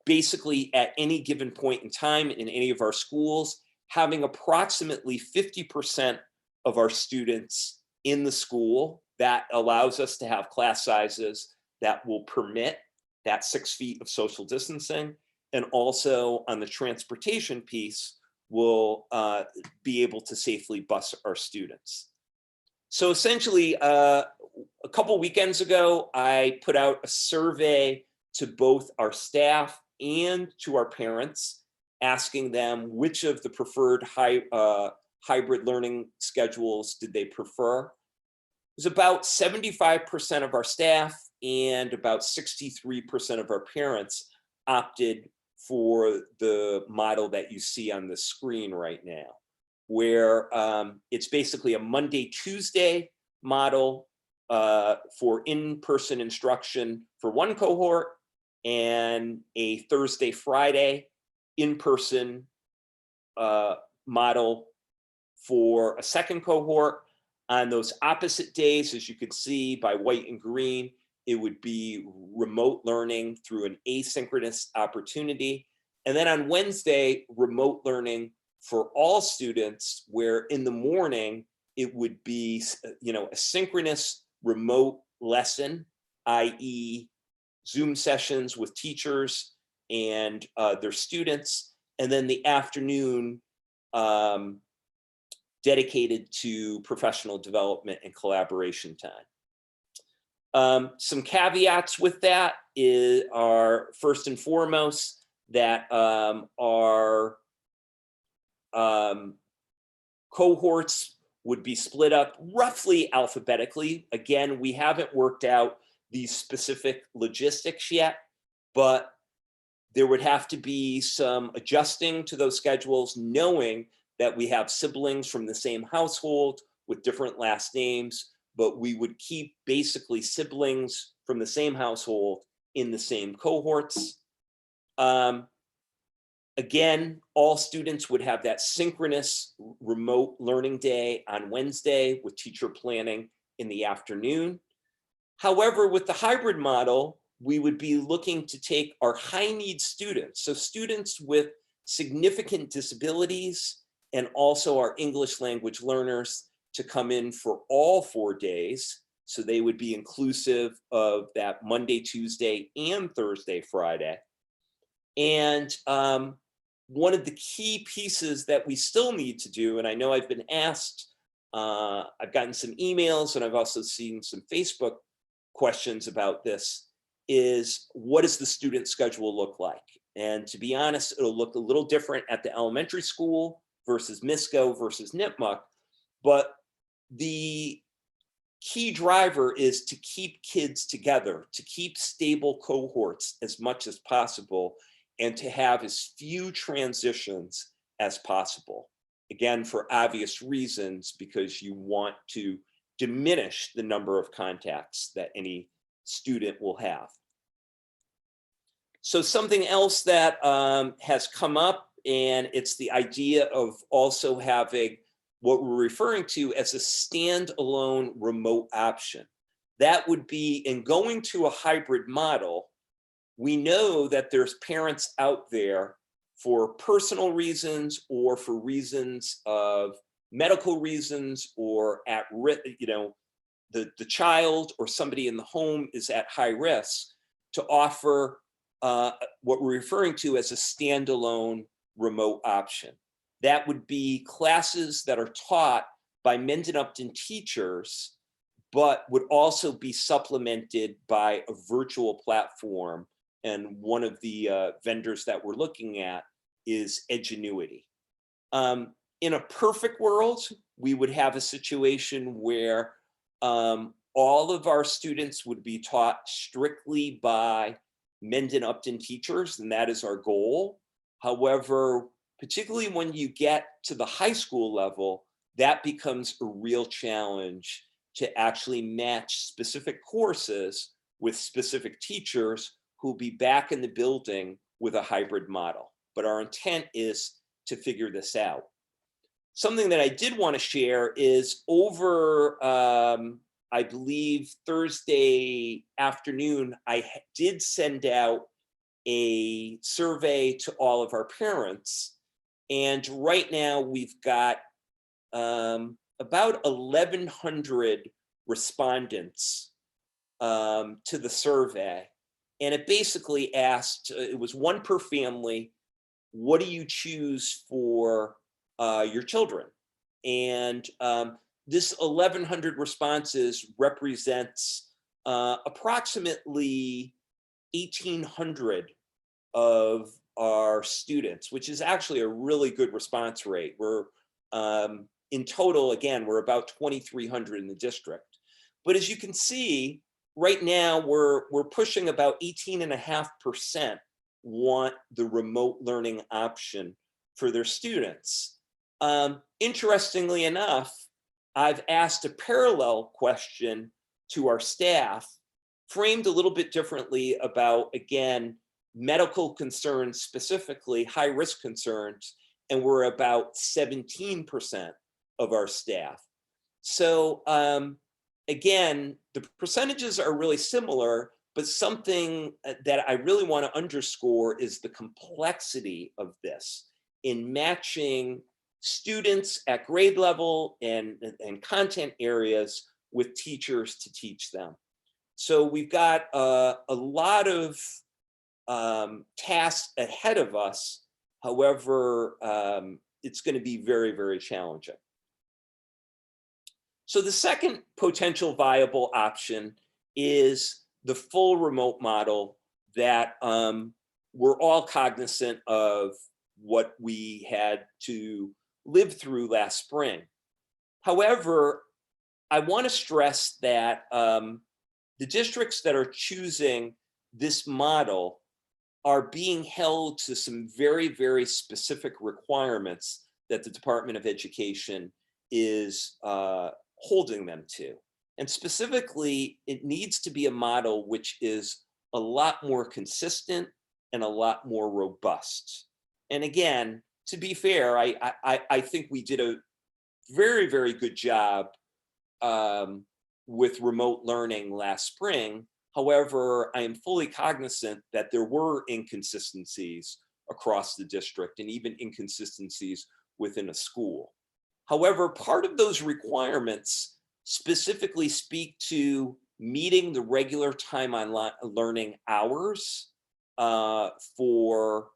basically at any given point in time in any of our schools, having approximately 50% of our students in the school. That allows us to have class sizes that will permit that 6 feet of social distancing. And also on the transportation piece, will be able to safely bus our students. So essentially, a couple weekends ago, I put out a survey to both our staff and to our parents, asking them which of the preferred hybrid learning schedules did they prefer. It was about 75% of our staff and about 63% of our parents opted for the model that you see on the screen right now, where it's basically a Monday, Tuesday model for in-person instruction for one cohort, and a Thursday, Friday in-person model for a second cohort. On those opposite days, as you can see by white and green, it would be remote learning through an asynchronous opportunity. And then on Wednesday, remote learning for all students, where in the morning, it would be, a synchronous remote lesson, i.e. Zoom sessions with teachers and their students. And then the afternoon, dedicated to professional development and collaboration time. Some caveats with that are first and foremost that our cohorts would be split up roughly alphabetically. Again, we haven't worked out these specific logistics yet, but there would have to be some adjusting to those schedules, knowing that we have siblings from the same household with different last names, but we would keep basically siblings from the same household in the same cohorts. Again, all students would have that synchronous remote learning day on Wednesday with teacher planning in the afternoon. However, with the hybrid model, we would be looking to take our high need students, so students with significant disabilities, and also our English language learners, to come in for all 4 days. So they would be inclusive of that Monday, Tuesday, and Thursday, Friday. And one of the key pieces that we still need to do, and I know I've been asked, I've gotten some emails and I've also seen some Facebook questions about this, is what does the student schedule look like? And to be honest, it'll look a little different at the elementary school versus MISCO versus NIPMUC, but the key driver is to keep kids together, to keep stable cohorts as much as possible, and to have as few transitions as possible. Again, for obvious reasons, because you want to diminish the number of contacts that any student will have. So something else that has come up, and it's the idea of also having what we're referring to as a standalone remote option. That would be, in going to a hybrid model, we know that there's parents out there for personal reasons or for reasons of medical reasons, or at risk, the child or somebody in the home is at high risk, to offer what we're referring to as a standalone remote option. That would be classes that are taught by Mendon-Upton teachers, but would also be supplemented by a virtual platform. And one of the vendors that we're looking at is Edgenuity. In a perfect world, we would have a situation where all of our students would be taught strictly by Mendon-Upton teachers, and that is our goal. However, particularly when you get to the high school level, that becomes a real challenge to actually match specific courses with specific teachers who'll be back in the building with a hybrid model. But our intent is to figure this out. Something that I did want to share is over, I believe, Thursday afternoon, I did send out a survey to all of our parents. And right now we've got about 1,100 respondents to the survey. And it basically asked, it was one per family, what do you choose for your children? And this 1,100 responses represents approximately 1,800 of our students, which is actually a really good response rate. We're in total, again, we're about 2,300 in the district. But as you can see, right now we're pushing about 18.5% want the remote learning option for their students. Interestingly enough, I've asked a parallel question to our staff, framed a little bit differently about, again, medical concerns, specifically high-risk concerns, and we're about 17% of our staff. So again, the percentages are really similar, but something that I really want to underscore is the complexity of this in matching students at grade level and content areas with teachers to teach them. So we've got a lot of tasks ahead of us. However, it's going to be very, very challenging. So the second potential viable option is the full remote model that we're all cognizant of what we had to live through last spring. However, I want to stress that the districts that are choosing this model are being held to some very, very specific requirements that the Department of Education is holding them to. And specifically, it needs to be a model which is a lot more consistent and a lot more robust. And again, to be fair, I think we did a very, very good job with remote learning last spring. However, I am fully cognizant that there were inconsistencies across the district and even inconsistencies within a school. However, part of those requirements specifically speak to meeting the regular time on learning hours for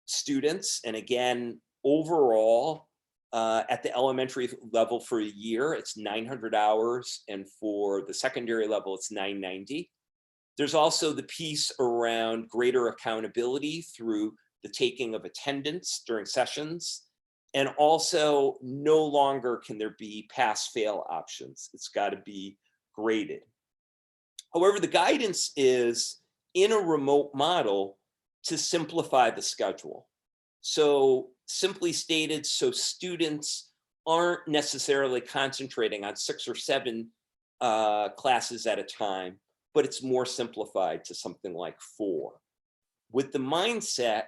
students. And again, overall, at the elementary level for a year, it's 900 hours. And for the secondary level, it's 990. There's also the piece around greater accountability through the taking of attendance during sessions. And also, no longer can there be pass-fail options. It's got to be graded. However, the guidance is in a remote model to simplify the schedule. So simply stated, so students aren't necessarily concentrating on 6 or 7 classes at a time, but it's more simplified to something like 4, with the mindset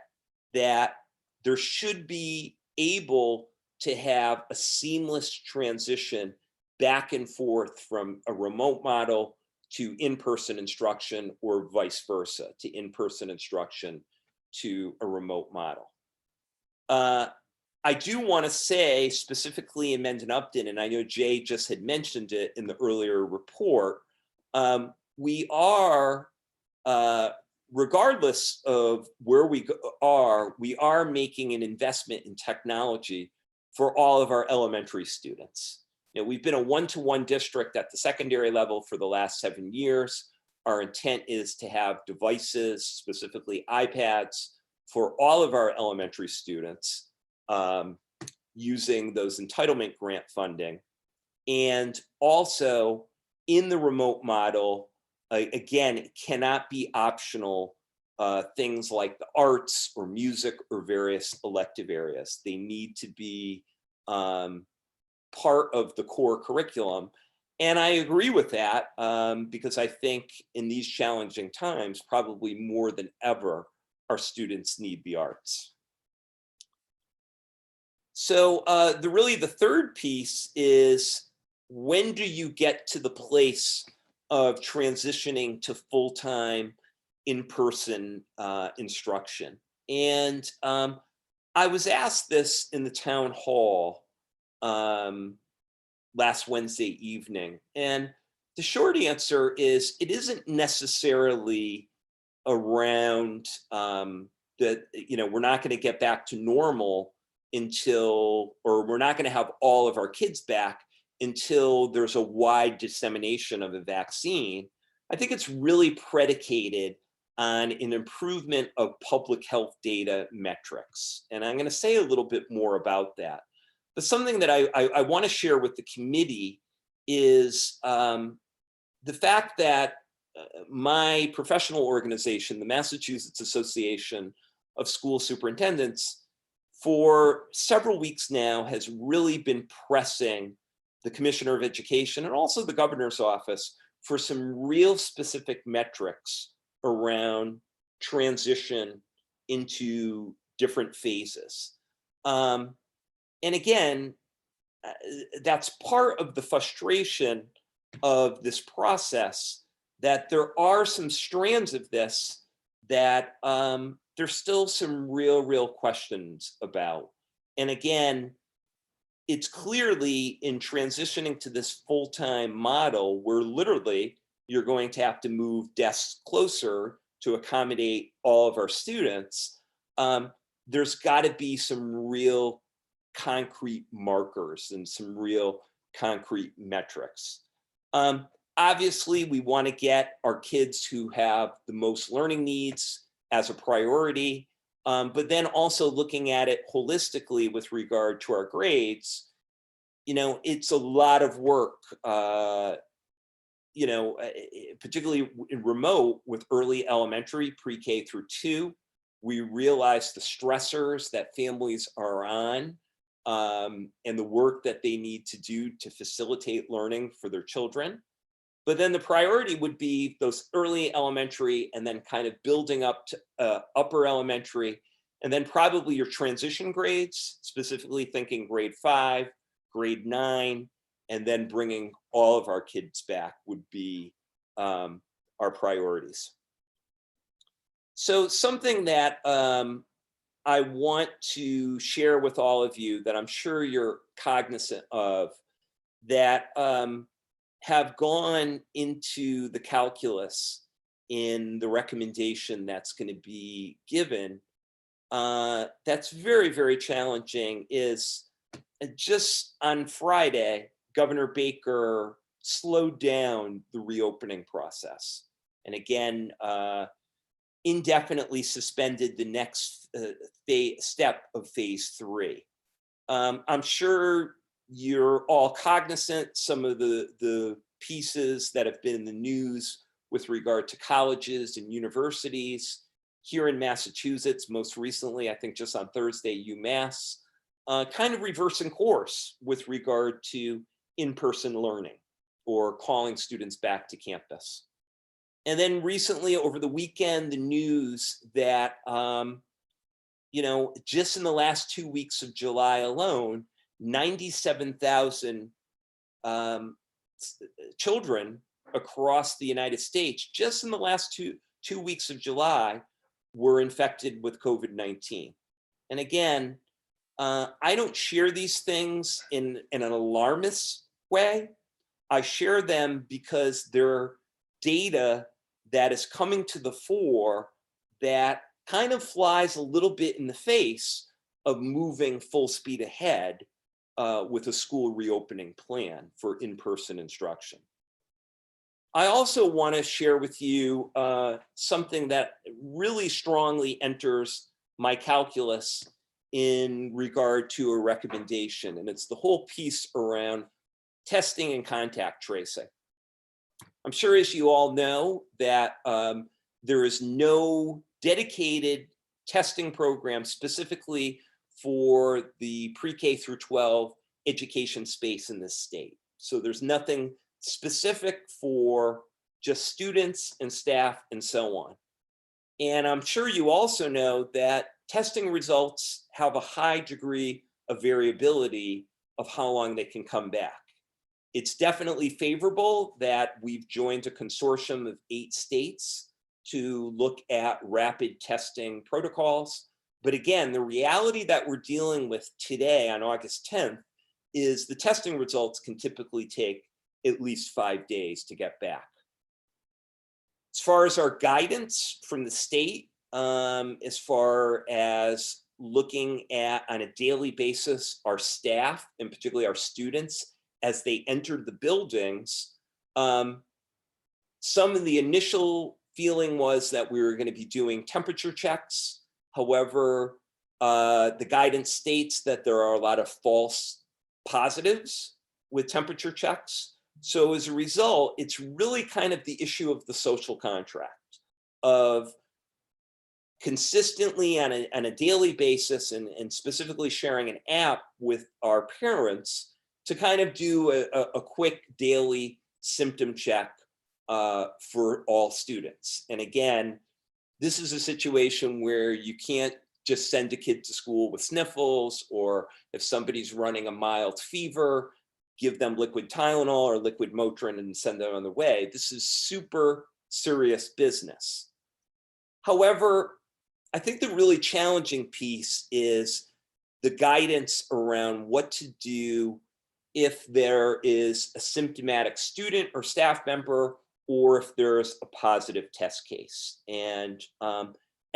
that there should be able to have a seamless transition back and forth from a remote model to in-person instruction, or vice versa, to in-person instruction to a remote model. I do want to say, specifically in Mendon-Upton, and I know Jay just had mentioned it in the earlier report, we are, regardless of where we are making an investment in technology for all of our elementary students. You know, we've been a one-to-one district at the secondary level for the last 7 years. Our intent is to have devices, specifically iPads, for all of our elementary students using those entitlement grant funding. And also in the remote model, again, it cannot be optional things like the arts or music or various elective areas. They need to be part of the core curriculum. And I agree with that because I think in these challenging times, probably more than ever, our students need the arts. So really the third piece is, when do you get to the place of transitioning to full-time in-person instruction? And I was asked this in the town hall last Wednesday evening. And the short answer is, it isn't necessarily around that, we're not going to get back to normal until, or we're not going to have all of our kids back until there's a wide dissemination of a vaccine. I think it's really predicated on an improvement of public health data metrics. And I'm going to say a little bit more about that. But something that I want to share with the committee is the fact that my professional organization, the Massachusetts Association of School Superintendents, for several weeks now has really been pressing the Commissioner of Education and also the governor's office for some real specific metrics around transition into different phases. And again, that's part of the frustration of this process, that there are some strands of this that there's still some real questions about. And again, it's clearly in transitioning to this full-time model where literally you're going to have to move desks closer to accommodate all of our students. There's got to be some real concrete markers and some real concrete metrics. Obviously, we want to get our kids who have the most learning needs as a priority, but then also looking at it holistically with regard to our grades. It's a lot of work, particularly in remote with early elementary, pre-K through 2. We realize the stressors that families are on and the work that they need to do to facilitate learning for their children. But then the priority would be those early elementary and then kind of building up to upper elementary, and then probably your transition grades, specifically thinking grade 5, grade 9, and then bringing all of our kids back would be our priorities. So something that I want to share with all of you that I'm sure you're cognizant of, that have gone into the calculus in the recommendation that's going to be given, that's very challenging, is just on Friday, Governor Baker slowed down the reopening process. And again, indefinitely suspended the next step of phase 3. I'm sure you're all cognizant some of the pieces that have been in the news with regard to colleges and universities here in Massachusetts. Most recently, I think just on Thursday, UMass, kind of reversing course with regard to in-person learning or calling students back to campus. And then recently over the weekend, the news that, just in the last 2 weeks of July alone, 97,000 children across the United States, just in the last two weeks of July, were infected with COVID-19. And again, I don't share these things in an alarmist way. I share them because they're data that is coming to the fore that kind of flies a little bit in the face of moving full speed ahead with a school reopening plan for in-person instruction. I also want to share with you something that really strongly enters my calculus in regard to a recommendation, and it's the whole piece around testing and contact tracing. I'm sure, as you all know, that there is no dedicated testing program specifically for the pre-K through 12 education space in this state. So there's nothing specific for just students and staff and so on. And I'm sure you also know that testing results have a high degree of variability of how long they can come back. It's definitely favorable that we've joined a consortium of 8 states to look at rapid testing protocols. But again, the reality that we're dealing with today on August 10th is the testing results can typically take at least 5 days to get back. As far as our guidance from the state, as far as looking at on a daily basis, our staff and particularly our students as they entered the buildings, some of the initial feeling was that we were going to be doing temperature checks. However, the guidance states that there are a lot of false positives with temperature checks. So as a result, it's really kind of the issue of the social contract of consistently on a daily basis and specifically sharing an app with our parents to kind of do a quick daily symptom check for all students. And again, this is a situation where you can't just send a kid to school with sniffles, or if somebody's running a mild fever, give them liquid Tylenol or liquid Motrin and send them on the way. This is super serious business. However, I think the really challenging piece is the guidance around what to do if there is a symptomatic student or staff member, or if there's a positive test case. And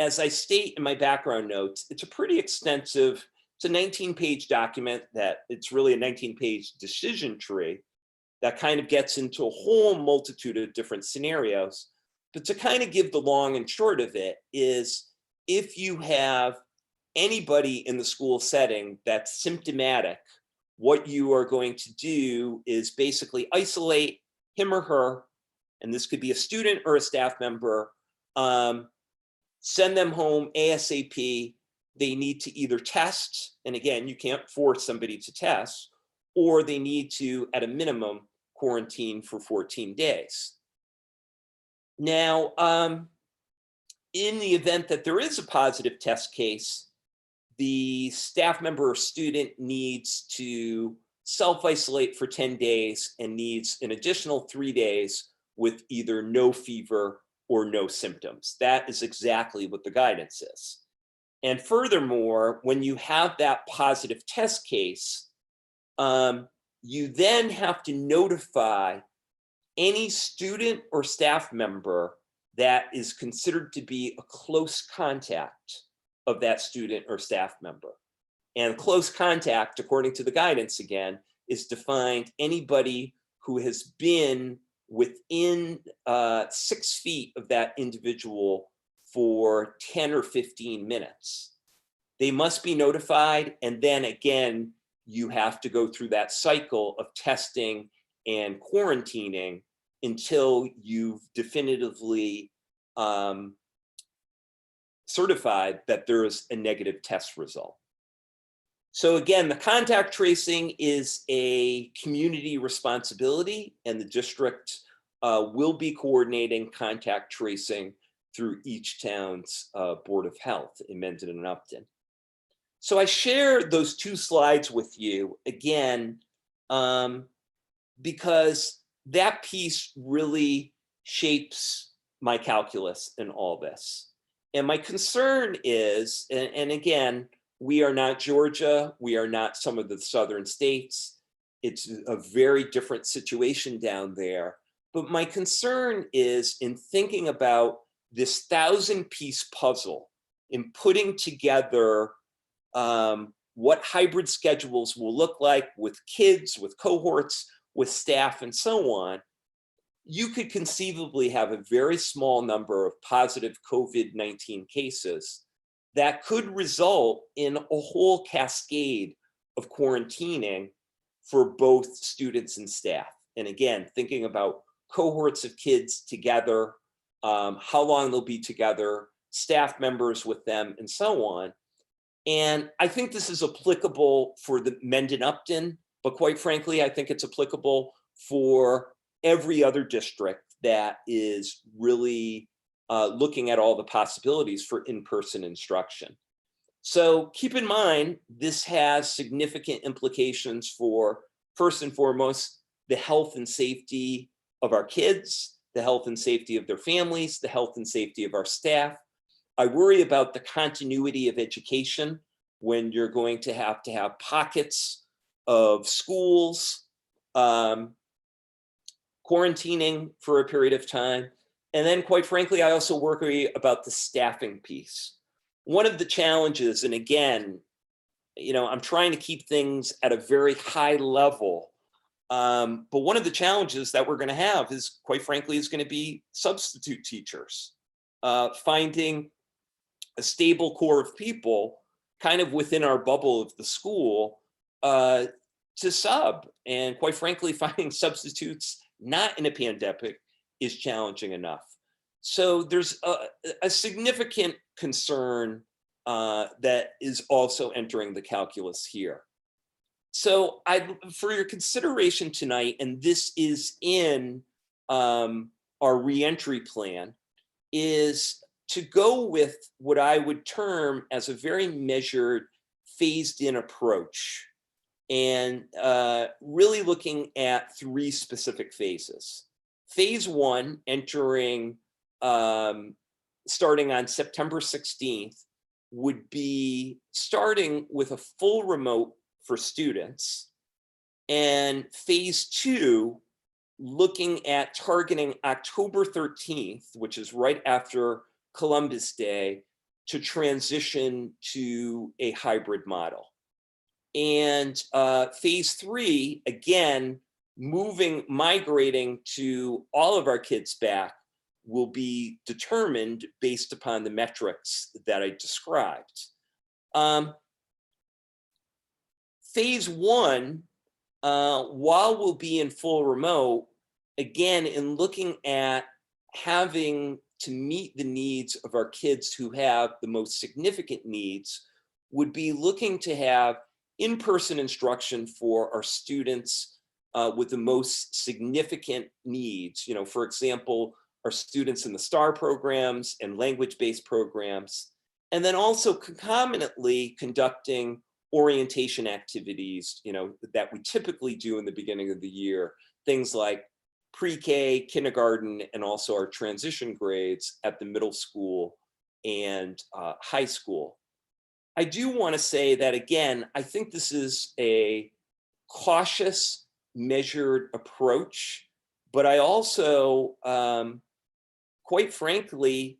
as I state in my background notes, it's a pretty extensive, it's a 19-page document that it's really a 19-page decision tree that kind of gets into a whole multitude of different scenarios. But to kind of give the long and short of it is, if you have anybody in the school setting that's symptomatic, what you are going to do is basically isolate him or her, and this could be a student or a staff member, send them home ASAP. They need to either test, and again, you can't force somebody to test, or they need to, at a minimum, quarantine for 14 days. Now, in the event that there is a positive test case, the staff member or student needs to self-isolate for 10 days and needs an additional 3 days with either no fever or no symptoms. That is exactly what the guidance is. And furthermore, when you have that positive test case, you then have to notify any student or staff member that is considered to be a close contact of that student or staff member. And close contact, according to the guidance again, is defined anybody who has been within 6 feet of that individual for 10 or 15 minutes. They must be notified, and then again, you have to go through that cycle of testing and quarantining until you've definitively certified that there is a negative test result. So again, the contact tracing is a community responsibility, and the district will be coordinating contact tracing through each town's Board of Health in Mendon-Upton. So I share those 2 slides with you again, because that piece really shapes my calculus in all this. And my concern is, and again, we are not Georgia, we are not some of the southern states. It's a very different situation down there. But my concern is in thinking about this 1,000-piece puzzle, in putting together what hybrid schedules will look like with kids, with cohorts, with staff, and so on. You could conceivably have a very small number of positive COVID-19 cases that could result in a whole cascade of quarantining for both students and staff. And again, thinking about cohorts of kids together, how long they'll be together, staff members with them, and so on. And I think this is applicable for the Mendon-Upton, but quite frankly, I think it's applicable for every other district that is really looking at all the possibilities for in-person instruction. So keep in mind, this has significant implications for, first and foremost, the health and safety of our kids, the health and safety of their families, the health and safety of our staff. I worry about the continuity of education when you're going to have pockets of schools quarantining for a period of time. And then quite frankly, I also worry about the staffing piece. One of the challenges, and again, I'm trying to keep things at a very high level, but one of the challenges that we're going to have is, quite frankly, is going to be substitute teachers, finding a stable core of people kind of within our bubble of the school to sub. And quite frankly, finding substitutes not in a pandemic is challenging enough. So there's a significant concern that is also entering the calculus here. So for your consideration tonight, and this is in our reentry plan, is to go with what I would term as a very measured, phased-in approach, and really looking at 3 specific phases. Phase 1, entering, starting on September 16th, would be starting with a full remote for students. And phase 2, looking at targeting October 13th, which is right after Columbus Day, to transition to a hybrid model. And phase 3, again, migrating to all of our kids back, will be determined based upon the metrics that I described. Phase 1, while we'll be in full remote, again, in looking at having to meet the needs of our kids who have the most significant needs, would be looking to have in-person instruction for our students with the most significant needs. For example, our students in the STAR programs and language-based programs, and then also concomitantly conducting orientation activities, that we typically do in the beginning of the year, things like pre-K, kindergarten, and also our transition grades at the middle school and high school. I do want to say that, again, I think this is a cautious, measured approach, but I also, quite frankly,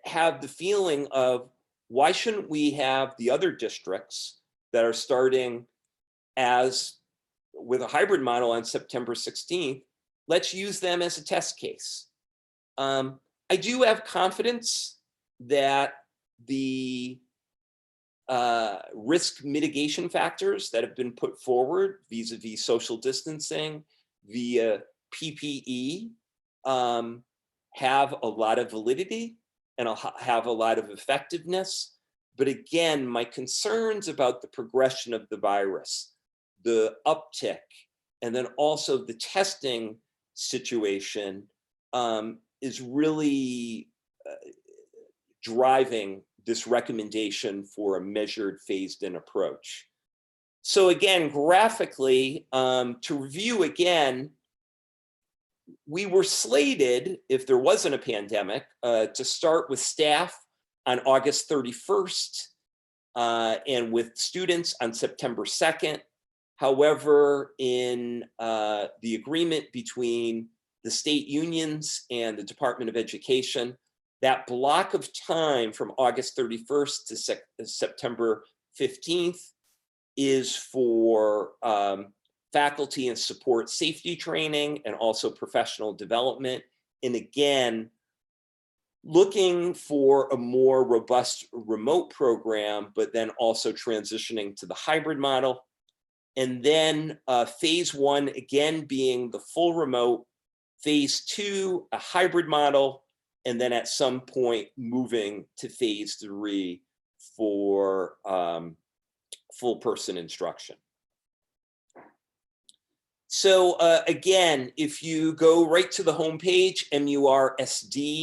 have the feeling of, why shouldn't we have the other districts that are starting with a hybrid model on September 16th, let's use them as a test case. I do have confidence that the risk mitigation factors that have been put forward vis-a-vis social distancing via PPE have a lot of validity and have a lot of effectiveness. But again, my concerns about the progression of the virus, the uptick, and then also the testing situation is really driving this recommendation for a measured, phased-in approach. So again, graphically, to review again, we were slated, if there wasn't a pandemic, to start with staff on August 31st and with students on September 2nd. However, in the agreement between the state unions and the Department of Education, that block of time from August 31st to September 15th is for faculty and support safety training and also professional development. And again, looking for a more robust remote program, but then also transitioning to the hybrid model. And then phase 1, again, being the full remote, phase 2, a hybrid model, and then at some point moving to phase 3 for full person instruction. So again, if you go right to the homepage, mursd.org,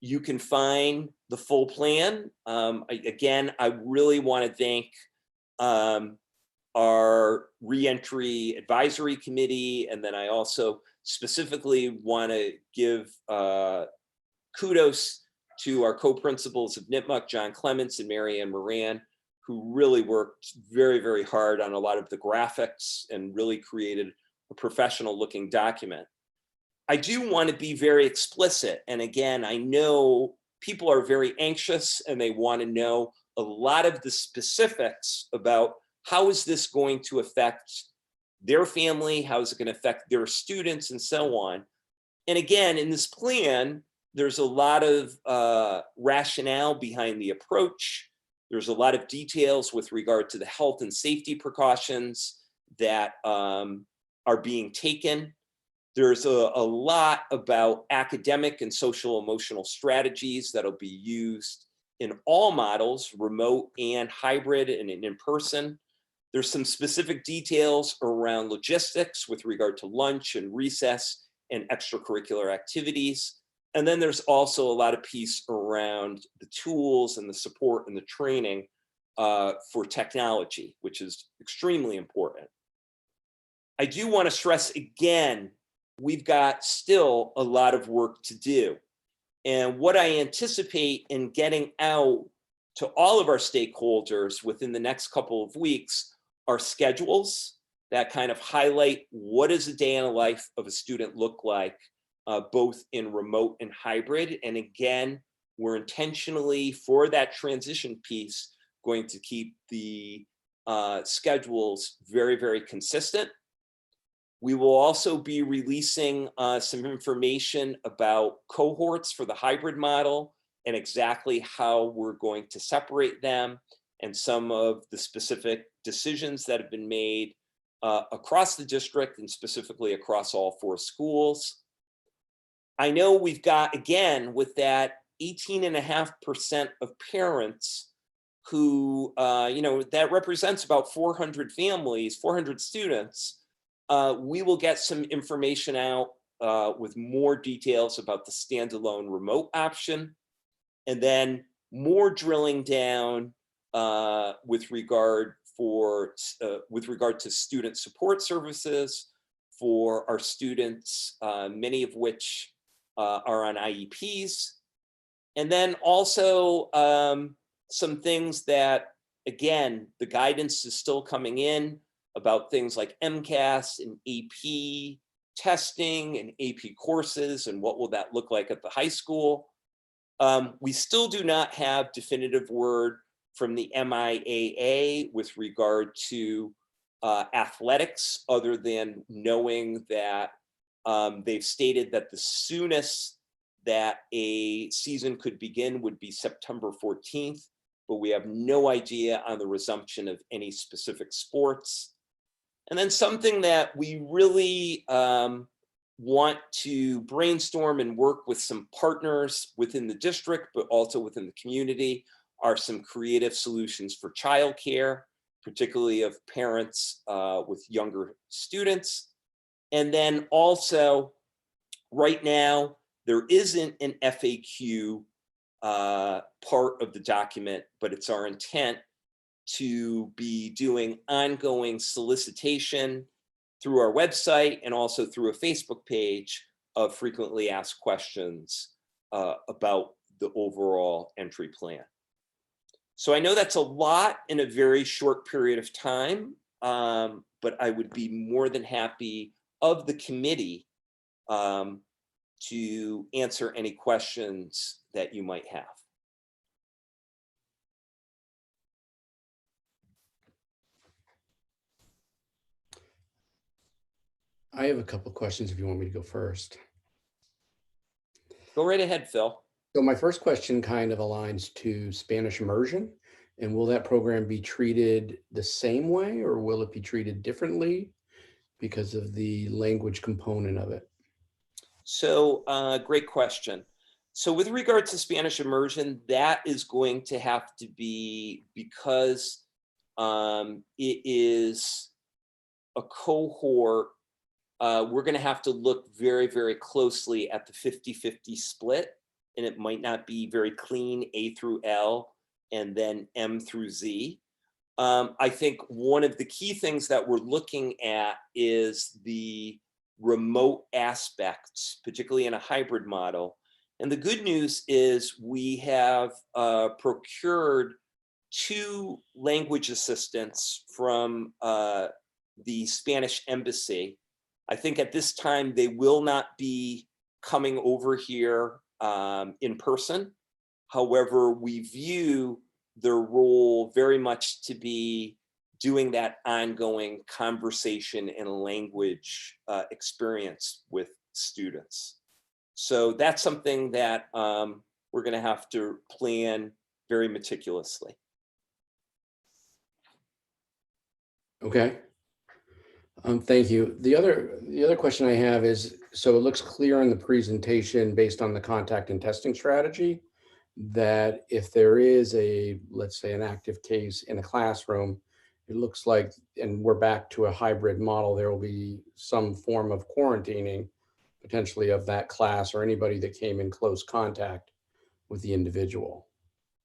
you can find the full plan. Again, I really want to thank our reentry advisory committee, and then I also specifically want to give kudos to our co-principals of Nipmuc, John Clements and Marianne Moran, who really worked very, very hard on a lot of the graphics and really created a professional looking document. I do want to be very explicit. And again, I know people are very anxious and they want to know a lot of the specifics about how is this going to affect their family, how is it going to affect their students, and so on. And again, in this plan, there's a lot of rationale behind the approach. There's a lot of details with regard to the health and safety precautions that are being taken. There's a lot about academic and social emotional strategies that'll be used in all models, remote and hybrid and in person. There's some specific details around logistics with regard to lunch and recess and extracurricular activities. And then there's also a lot of piece around the tools and the support and the training for technology, which is extremely important. I do want to stress again, we've got still a lot of work to do. And what I anticipate in getting out to all of our stakeholders within the next couple of weeks are schedules that kind of highlight what does a day in the life of a student look like, both in remote and hybrid. And again, we're intentionally, for that transition piece, going to keep the schedules very, very consistent. We will also be releasing some information about cohorts for the hybrid model and exactly how we're going to separate them and some of the specific decisions that have been made across the district and specifically across all 4 schools. I know we've got, again, with that 18.5% of parents who, that represents about 400 families, 400 students. We will get some information out with more details about the standalone remote option, and then more drilling down with regard to student support services for our students, many of which are on IEPs. And then also some things that, again, the guidance is still coming in about things like MCAS and AP testing and AP courses and what will that look like at the high school. We still do not have definitive word from the MIAA with regard to athletics, other than knowing that they've stated that the soonest that a season could begin would be September 14th, but we have no idea on the resumption of any specific sports. And then something that we really want to brainstorm and work with some partners within the district, but also within the community, are some creative solutions for childcare, particularly of parents with younger students. And then also, right now, there isn't an FAQ part of the document, but it's our intent to be doing ongoing solicitation through our website and also through a Facebook page of frequently asked questions about the overall entry plan. So I know that's a lot in a very short period of time, but I would be more than happy of the committee to answer any questions that you might have. I have a couple of questions if you want me to go first. Go right ahead, Phil. So my first question kind of aligns to Spanish immersion. And will that program be treated the same way, or will it be treated differently because of the language component of it? So great question. So with regard to Spanish immersion, that is going to have to be, because it is a cohort, we're going to have to look very, very closely at the 50-50 split, and it might not be very clean A through L and then M through Z. I think one of the key things that we're looking at is the remote aspects, particularly in a hybrid model. And the good news is we have procured 2 language assistants from the Spanish embassy. I think at this time they will not be coming over here in person. However, we view their role very much to be doing that ongoing conversation and language experience with students. So that's something that we're going to have to plan very meticulously. Okay. Thank you. The other question I have is, so it looks clear in the presentation based on the contact and testing strategy that if there is a, let's say, an active case in a classroom, it looks like, and we're back to a hybrid model, there will be some form of quarantining potentially of that class or anybody that came in close contact with the individual.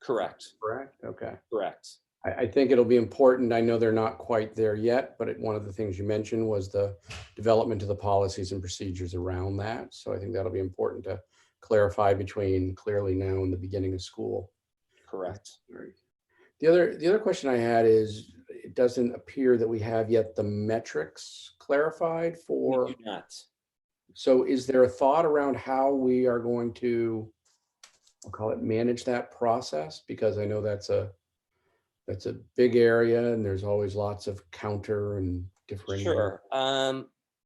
Correct. Correct? Okay. Correct. I think it'll be important. I know they're not quite there yet, but one of the things you mentioned was the development of the policies and procedures around that. So I think that'll be important to clarify between clearly now and the beginning of school. Correct. The other question I had is, it doesn't appear that we have yet the metrics clarified for. We do not. So is there a thought around how we are going to, I'll call it, manage that process? Because I know that's a big area and there's always lots of counter and different. Sure.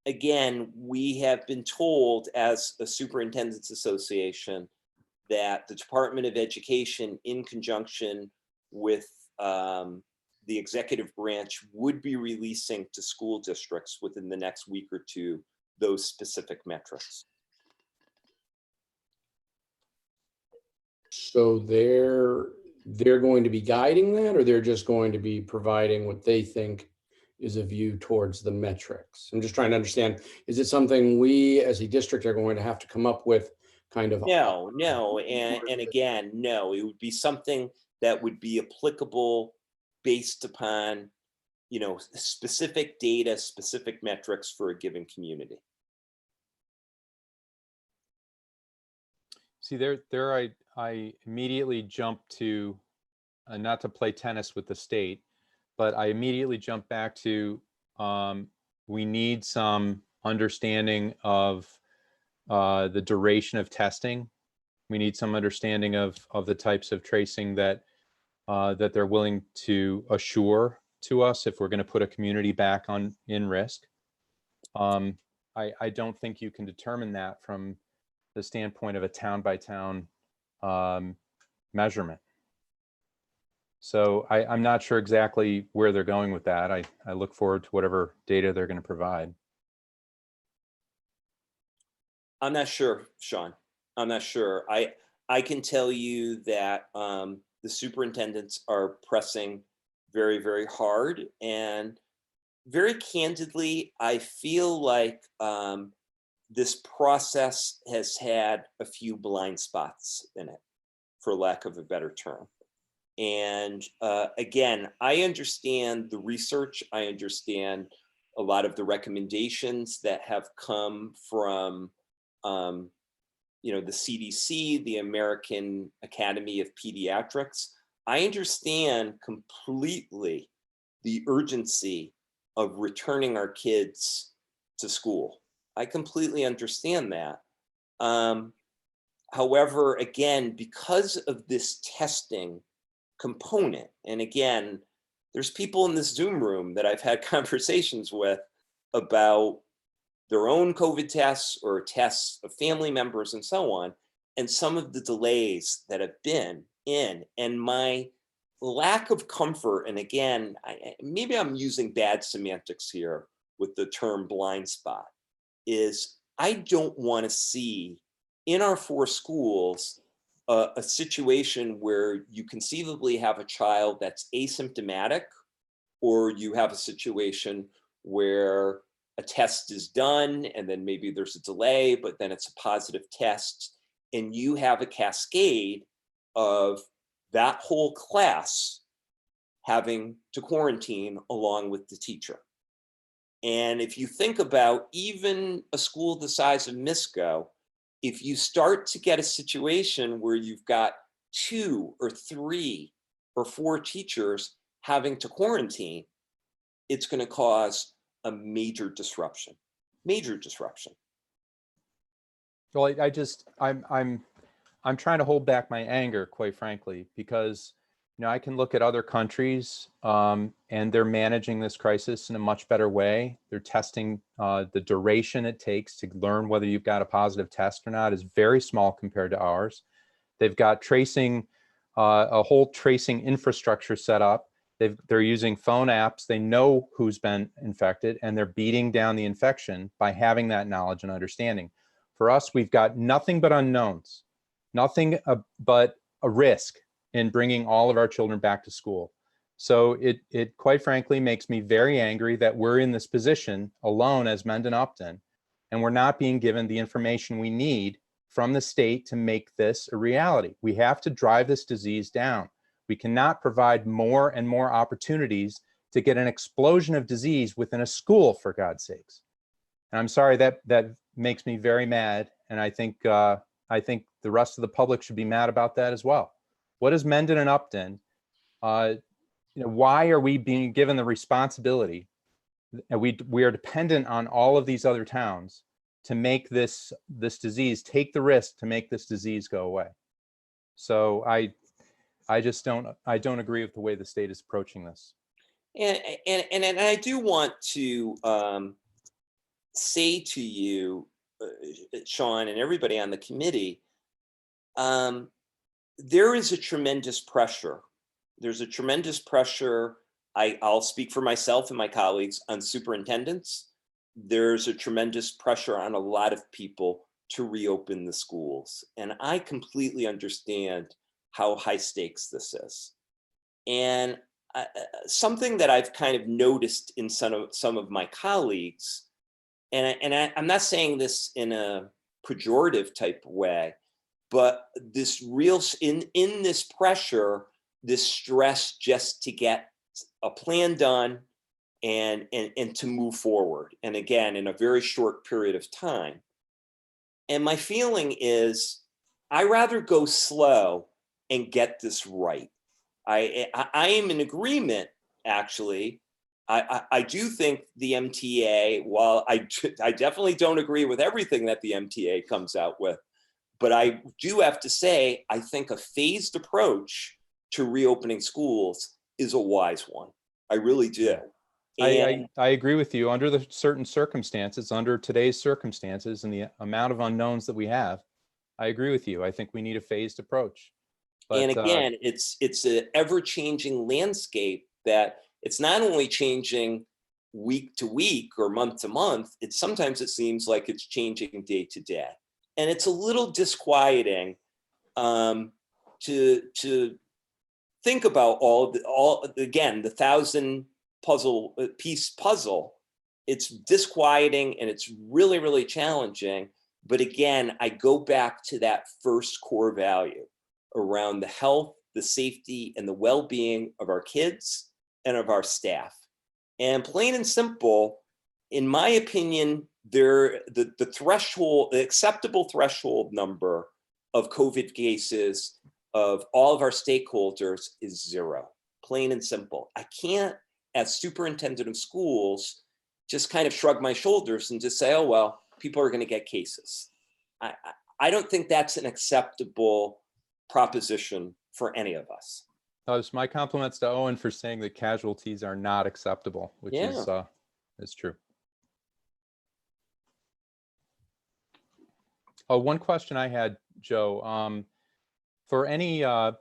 Again, we have been told as a superintendent's association that the Department of Education, in conjunction with the executive branch, would be releasing to school districts within the next week or 2 those specific metrics. So they're going to be guiding that, or they're just going to be providing what they think is a view towards the metrics? I'm just trying to understand, is it something we as a district are going to have to come up with kind of? No. And again, no, it would be something that would be applicable based upon, specific data, specific metrics for a given community. See, there I immediately jumped to, not to play tennis with the state, but I immediately jumped back to, we need some understanding of the duration of testing. We need some understanding of the types of tracing that they're willing to assure to us if we're going to put a community back in risk. I don't think you can determine that from the standpoint of a town by town measurement. So I'm not sure exactly where they're going with that. I look forward to whatever data they're going to provide. I'm not sure, Sean. I'm not sure. I can tell you that the superintendents are pressing very, very hard, and very candidly, I feel like this process has had a few blind spots in it, for lack of a better term. And again, I understand the research. I understand a lot of the recommendations that have come from, the CDC, the American Academy of Pediatrics. I understand completely the urgency of returning our kids to school. I completely understand that. However, again, because of this testing component, and again, there's people in this Zoom room that I've had conversations with about their own COVID tests or tests of family members and so on, and some of the delays that have been in, and my lack of comfort, and again, maybe I'm using bad semantics here with the term blind spot, is I don't want to see in our 4 schools a situation where you conceivably have a child that's asymptomatic, or you have a situation where a test is done and then maybe there's a delay, but then it's a positive test, and you have a cascade of that whole class having to quarantine along with the teacher. And if you think about even a school the size of Misco, if you start to get a situation where you've got 2 or 3 or 4 teachers having to quarantine, it's going to cause a major disruption. Major disruption. Well, I'm trying to hold back my anger, quite frankly, because I can look at other countries and they're managing this crisis in a much better way. They're testing the duration it takes to learn whether you've got a positive test or not is very small compared to ours. They've got tracing, a whole tracing infrastructure set up. They're using phone apps. They know who's been infected, and they're beating down the infection by having that knowledge and understanding. For us, we've got nothing but unknowns, nothing but a risk in bringing all of our children back to school. So it quite frankly makes me very angry that we're in this position alone as Mendon-Upton, and we're not being given the information we need from the state to make this a reality. We have to drive this disease down. We cannot provide more and more opportunities to get an explosion of disease within a school, for God's sakes. And I'm sorry, that makes me very mad, and I think the rest of the public should be mad about that as well. What is Mendon-Upton? Why are we being given the responsibility? And we are dependent on all of these other towns to make this disease, take the risk to make this disease go away. So I don't agree with the way the state is approaching this. And I do want to say to you, Sean, and everybody on the committee, there is a tremendous pressure. There's a tremendous pressure. I'll speak for myself and my colleagues on superintendents. There's a tremendous pressure on a lot of people to reopen the schools. And I completely understand how high stakes this is. And something that I've kind of noticed in some of my colleagues, and I'm not saying this in a pejorative type of way, but this real, in this pressure, this stress just to get a plan done and to move forward. And again, in a very short period of time. And my feeling is, I rather go slow and get this right. I am in agreement, actually. I do think the MTA, while I definitely don't agree with everything that the MTA comes out with, but I do have to say, I think a phased approach to reopening schools is a wise one. I really do. I agree with you. Under the certain circumstances, under today's circumstances and the amount of unknowns that we have, I agree with you. I think we need a phased approach. But, and again, it's an ever-changing landscape that it's not only changing week to week or month to month, sometimes it seems like it's changing day to day. And it's a little disquieting to think about again, the 1,000-piece puzzle. It's disquieting and it's really, really challenging. But again, I go back to that first core value around the health, the safety, and the well-being of our kids and of our staff. And plain and simple, in my opinion, the threshold, the acceptable threshold number of COVID cases of all of our stakeholders is 0. Plain and simple. I can't, as superintendent of schools, just kind of shrug my shoulders and just say, oh, well, people are going to get cases. I don't think that's an acceptable proposition for any of us. My compliments to Owen for saying that casualties are not acceptable, which is true. Oh, one question I had, Joe. For any, I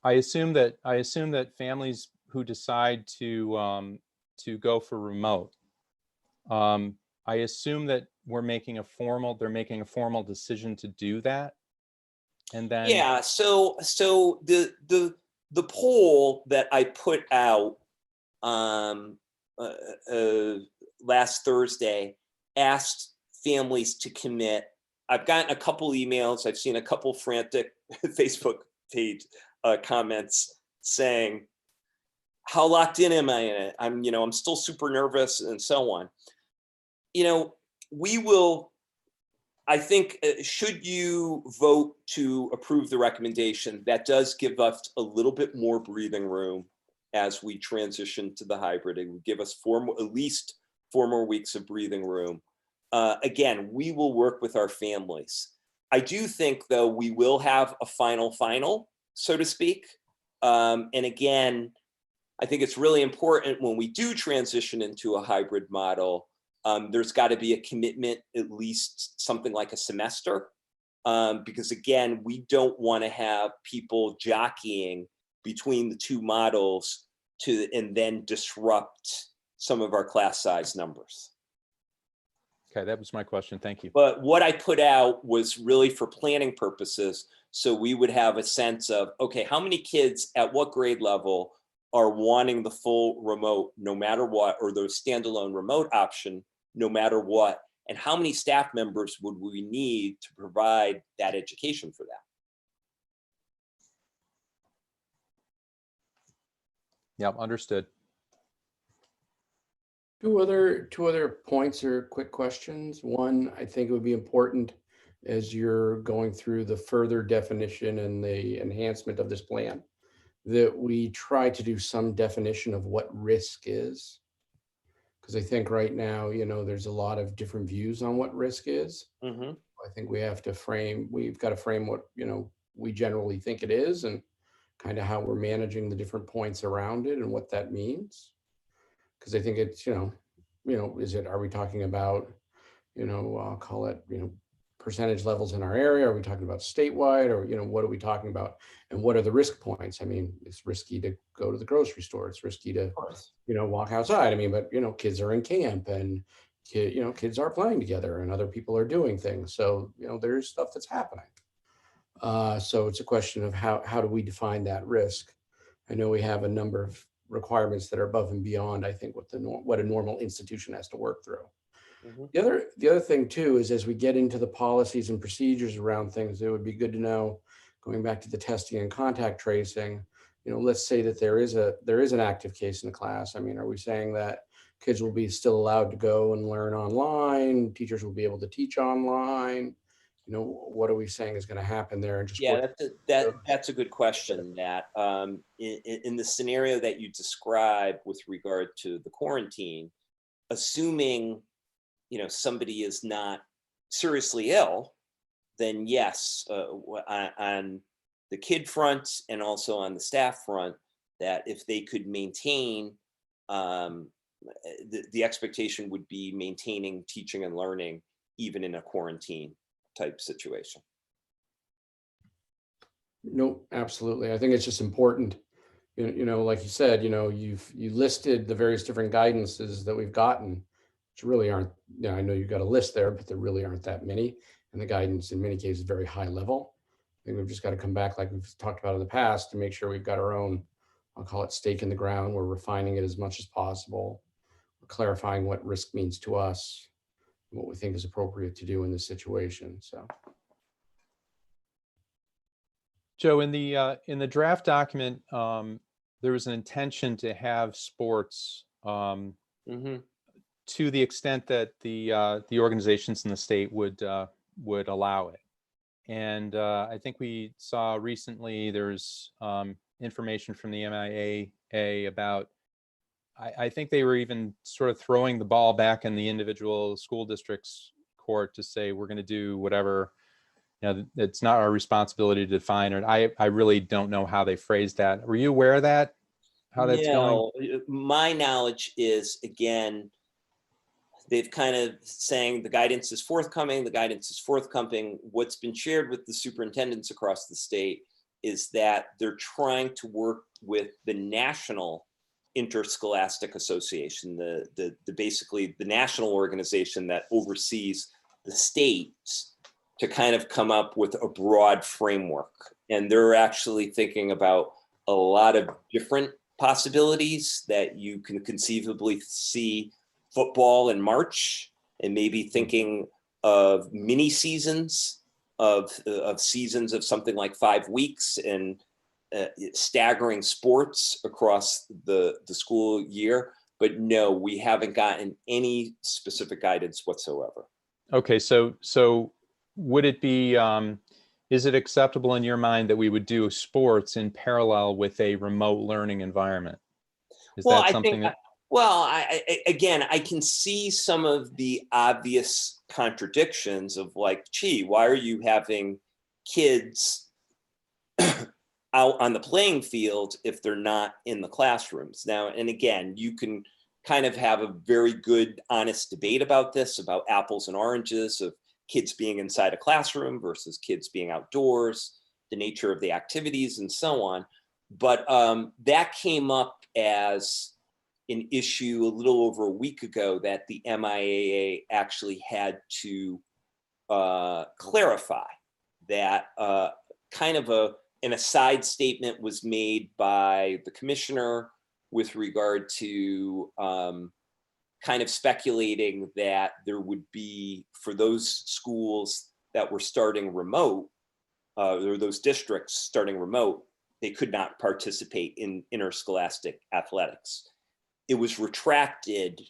assume that families who decide to go for remote, I assume that they're making a formal decision to do that? And then, Yeah, so the poll that I put out last Thursday asked families to commit. I've gotten a couple emails. I've seen a couple frantic Facebook page comments saying, "How locked in am I in it? I'm still super nervous," and so on. We will. I think, should you vote to approve the recommendation, that does give us a little bit more breathing room as we transition to the hybrid. It would give us at least 4 more weeks of breathing room. Again, we will work with our families. I do think, though, we will have a final, so to speak. And again, I think it's really important when we do transition into a hybrid model, there's got to be a commitment, at least something like a semester, because again, we don't want to have people jockeying between the two models and then disrupt some of our class size numbers. okay, that was my question. Thank you. But what I put out was really for planning purposes. So we would have a sense of, okay, how many kids at what grade level are wanting the full remote no matter what, or the standalone remote option no matter what, and how many staff members would we need to provide that education for that? Yeah, understood. Two other points or quick questions. One, I think it would be important as you're going through the further definition and the enhancement of this plan, that we try to do some definition of what risk is. Because I think right now, there's a lot of different views on what risk is. Mm-hmm. I think we've got to frame what, we generally think it is, and kind of how we're managing the different points around it and what that means. Because I think it's, are we talking about, I'll call it, percentage levels in our area? Are we talking about statewide, or, what are we talking about? And what are the risk points? I mean, it's risky to go to the grocery store. It's risky to, walk outside. I mean, but, kids are in camp, and, kids are playing together, and other people are doing things. So, there's stuff that's happening. So it's a question of how do we define that risk? I know we have a number of requirements that are above and beyond, I think, what a normal institution has to work through. Mm-hmm. The other thing too is, as we get into the policies and procedures around things, it would be good to know, going back to the testing and contact tracing, let's say that there is an active case in the class. I mean, are we saying that kids will be still allowed to go and learn online? Teachers will be able to teach online? What are we saying is going to happen there? And just that's a good question. That in the scenario that you describe with regard to the quarantine, assuming somebody is not seriously ill, then yes, on the kid front and also on the staff front, that if they could maintain, the expectation would be maintaining teaching and learning even in a quarantine type situation. No, absolutely. I think it's just important, like you said, you listed the various different guidances that we've gotten, which really aren't, I know you've got a list there, but there really aren't that many. And the guidance in many cases is very high level. I think we've just got to come back, like we've talked about in the past, to make sure we've got our own, I'll call it stake in the ground. We're refining it as much as possible. We're clarifying what risk means to us, what we think is appropriate to do in this situation. So, Joe, in the draft document, there was an intention to have sports Mm-hmm. to the extent that the organizations in the state would allow it. And I think we saw recently there's information from the MIAA about, I think they were even sort of throwing the ball back in the individual school districts court to say, we're going to do whatever, it's not our responsibility to define it. I really don't know how they phrased that. Were you aware of that? How that's going? My knowledge is, again, they've kind of saying the guidance is forthcoming. What's been shared with the superintendents across the state is that they're trying to work with the National Interscholastic Association, the basically the national organization that oversees the states to kind of come up with a broad framework. And they're actually thinking about a lot of different possibilities that you can conceivably see football in March, and maybe thinking of mini seasons of seasons of something like 5 weeks, and staggering sports across the school year. But no, we haven't gotten any specific guidance whatsoever. Okay, so would it be, is it acceptable in your mind that we would do sports in parallel with a remote learning environment? Is Well, that I something think, that, well, again, I can see some of the obvious contradictions of like, gee, why are you having kids out on the playing field if they're not in the classrooms? Now, and again, you can kind of have a very good, honest debate about this, about apples and oranges of kids being inside a classroom versus kids being outdoors, the nature of the activities and so on. But that came up as an issue a little over a week ago that the MIAA actually had to clarify. That kind of an aside statement was made by the commissioner with regard to kind of speculating that there would be, for those schools that were starting remote, or those districts starting remote, they could not participate in interscholastic athletics. It was retracted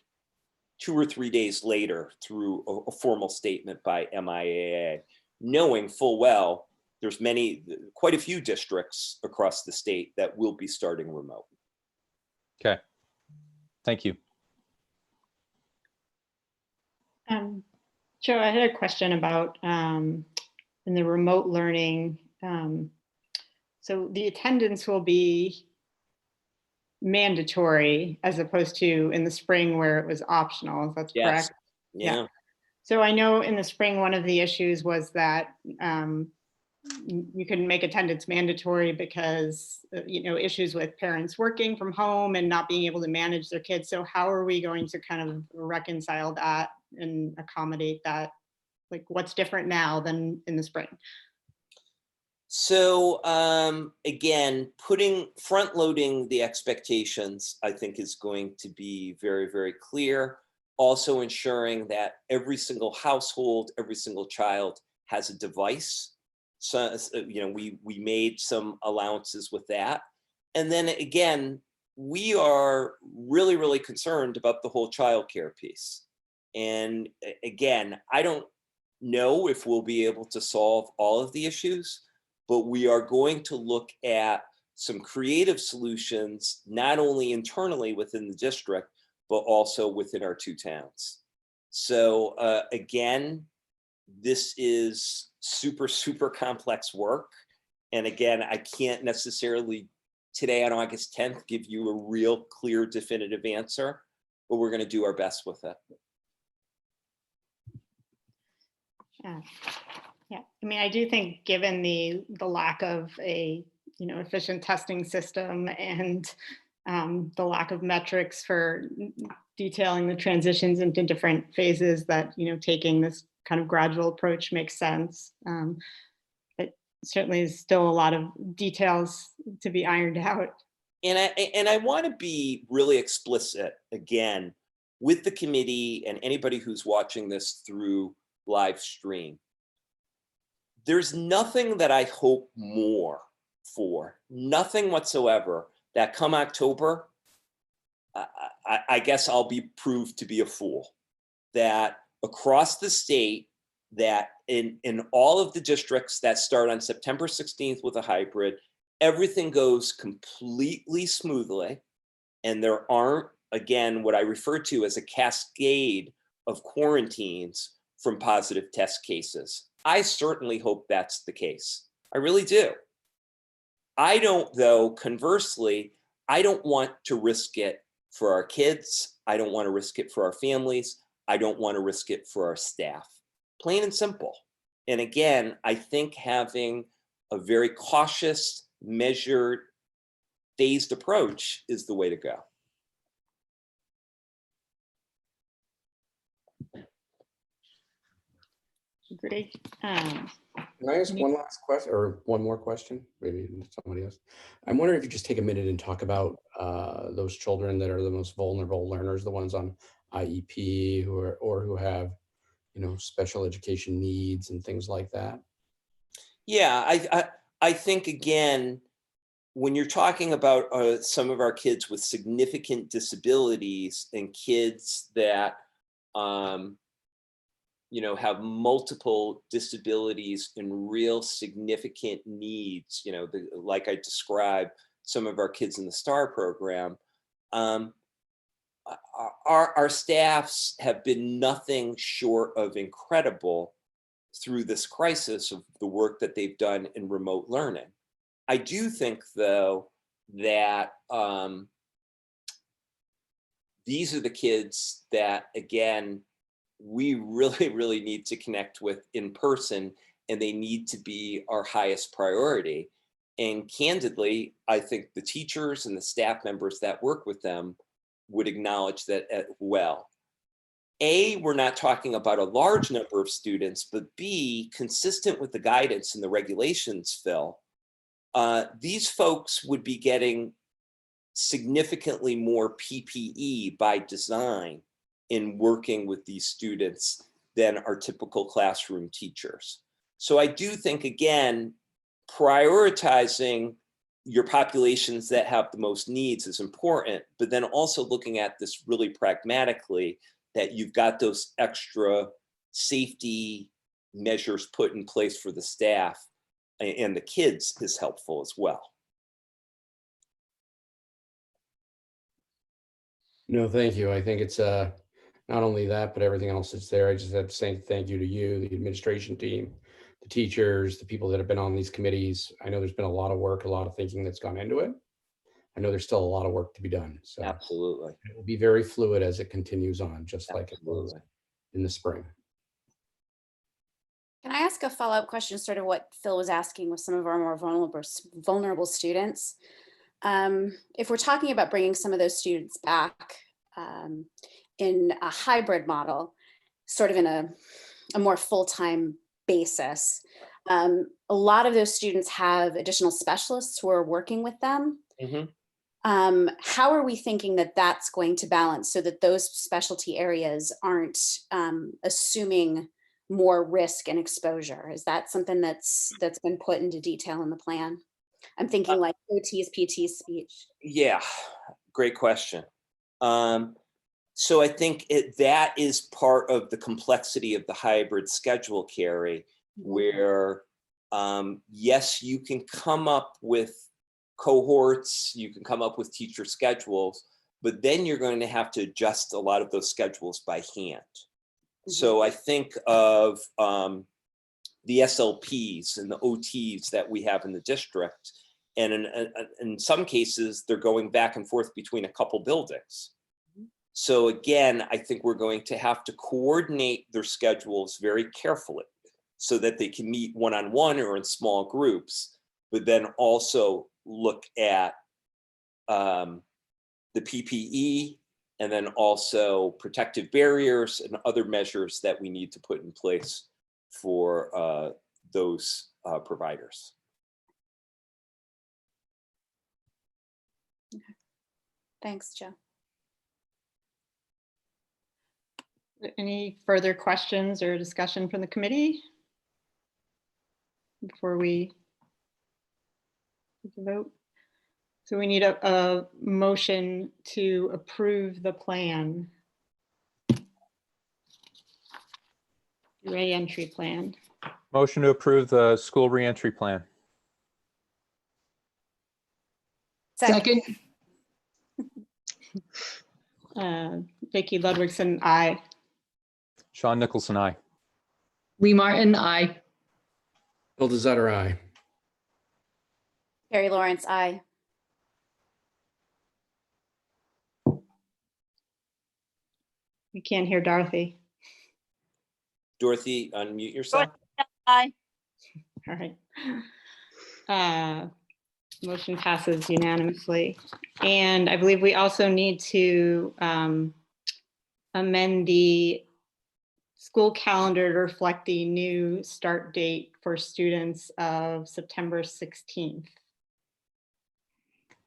2 or 3 days later through a formal statement by MIAA, knowing full well there's quite a few districts across the state that will be starting remote. okay, thank you. Joe, I had a question about in the remote learning. So the attendance will be mandatory as opposed to in the spring where it was optional. If that's Yes. correct. Yeah. So I know in the spring, one of the issues was that you couldn't make attendance mandatory because, issues with parents working from home and not being able to manage their kids. So how are we going to kind of reconcile that and accommodate that? Like, what's different now than in the spring? So again, front loading the expectations, I think, is going to be very, very clear. Also ensuring that every single household, every single child has a device. So, we made some allowances with that. And then again, we are really, really concerned about the whole childcare piece. And again, I don't know if we'll be able to solve all of the issues, but we are going to look at some creative solutions, not only internally within the district, but also within our 2 towns. So again, this is super, super complex work. And again, I can't necessarily today on August 10th give you a real clear, definitive answer, but we're going to do our best with it. Yeah, I mean, I do think given the lack of a efficient testing system and the lack of metrics for detailing the transitions into different phases, that taking this kind of gradual approach makes sense. But certainly is still a lot of details to be ironed out. And I want to be really explicit again with the committee and anybody who's watching this through live stream. There's nothing that I hope more for, nothing whatsoever, that come October, I guess I'll be proved to be a fool. That across the state, that in all of the districts that start on September 16th with a hybrid, everything goes completely smoothly. And there aren't, again, what I refer to as a cascade of quarantines from positive test cases. I certainly hope that's the case. I really do. I don't, though, conversely, I don't want to risk it for our kids. I don't want to risk it for our families. I don't want to risk it for our staff. Plain and simple. And again, I think having a very cautious, measured, phased approach is the way to go. Great. Can I ask one last question or one more question? Maybe somebody else. I'm wondering if you just take a minute and talk about those children that are the most vulnerable learners, the ones on IEP who have, special education needs and things like that. Yeah, I think again, when you're talking about some of our kids with significant disabilities and kids that have multiple disabilities and real significant needs, like I described some of our kids in the STAR program, our staffs have been nothing short of incredible through this crisis of the work that they've done in remote learning. I do think, though, that these are the kids that, again, we really, really need to connect with in person, and they need to be our highest priority. And candidly, I think the teachers and the staff members that work with them would acknowledge that as well. A, we're not talking about a large number of students, but B, consistent with the guidance and the regulations, Phil, these folks would be getting significantly more PPE by design in working with these students than our typical classroom teachers. So I do think, again, prioritizing your populations that have the most needs is important, but then also looking at this really pragmatically, that you've got those extra safety measures put in place for the staff and the kids is helpful as well. No, thank you. I think it's not only that, but everything else that's there. I just have to say thank you to you, the administration team, the teachers, the people that have been on these committees. I know there's been a lot of work, a lot of thinking that's gone into it. I know there's still a lot of work to be done. So absolutely, it will be very fluid as it continues on, just like it was in the spring. Can I ask a follow-up question, sort of what Phil was asking with some of our more vulnerable students? If we're talking about bringing some of those students back in a hybrid model, sort of in a more full-time basis, a lot of those students have additional specialists who are working with them. Mm-hmm. How are we thinking that that's going to balance so that those specialty areas aren't assuming more risk and exposure? Is that something that's been put into detail in the plan? I'm thinking like OTs, PTs, speech. Yeah, great question. So I think that is part of the complexity of the hybrid schedule, Carrie, where yes, you can come up with cohorts, you can come up with teacher schedules, but then you're going to have to adjust a lot of those schedules by hand. So I think of the SLPs and the OTs that we have in the district, and in some cases, they're going back and forth between a couple buildings. So again, I think we're going to have to coordinate their schedules very carefully so that they can meet one-on-one or in small groups, but then also look at the PPE and then also protective barriers and other measures that we need to put in place for those providers. Okay. Thanks, Joe. Any further questions or discussion from the committee before we take a vote? So we need a motion to approve the plan. Reentry plan. Motion to approve the school reentry plan. Second. Vicki Ludwigson, aye. Sean Nicholson, aye. Lee Martin, aye. Bill Desutter, aye. Carrie Lawrence, aye. We can't hear Dorothy. Dorothy, unmute yourself. Aye. All right. Motion passes unanimously. And I believe we also need to amend the school calendar to reflect the new start date for students of September 16th.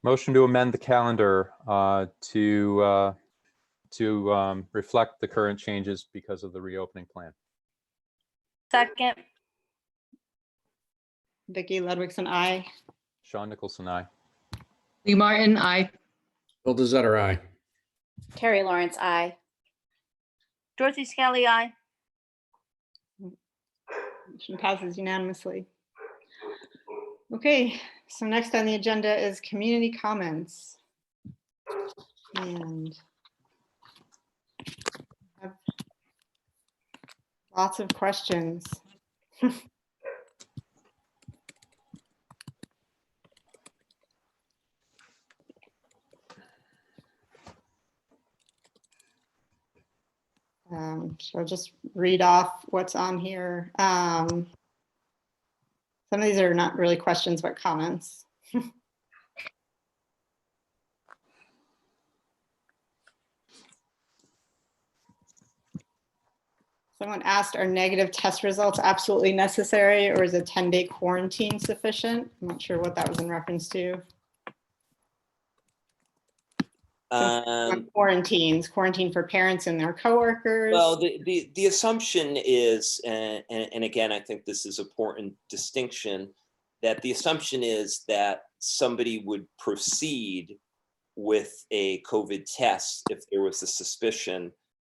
Motion to amend the calendar to reflect the current changes because of the reopening plan. Second, Vicki Ludwigson, aye. Sean Nicholson, aye. Lee Martin, I. Bill Desotter, aye. Carrie Lawrence, aye. Dorothy Skelly, aye. Motion passes unanimously. Okay, so next on the agenda is community comments. And I have lots of questions. So I'll just read off what's on here. Some of these are not really questions, but comments. Someone asked, are negative test results absolutely necessary, or is a 10-day quarantine sufficient? I'm not sure what that was in reference to. Quarantine for parents and their coworkers. Well, the assumption is, and again, I think this is an important distinction, that the assumption is that somebody would proceed with a COVID test if there was a suspicion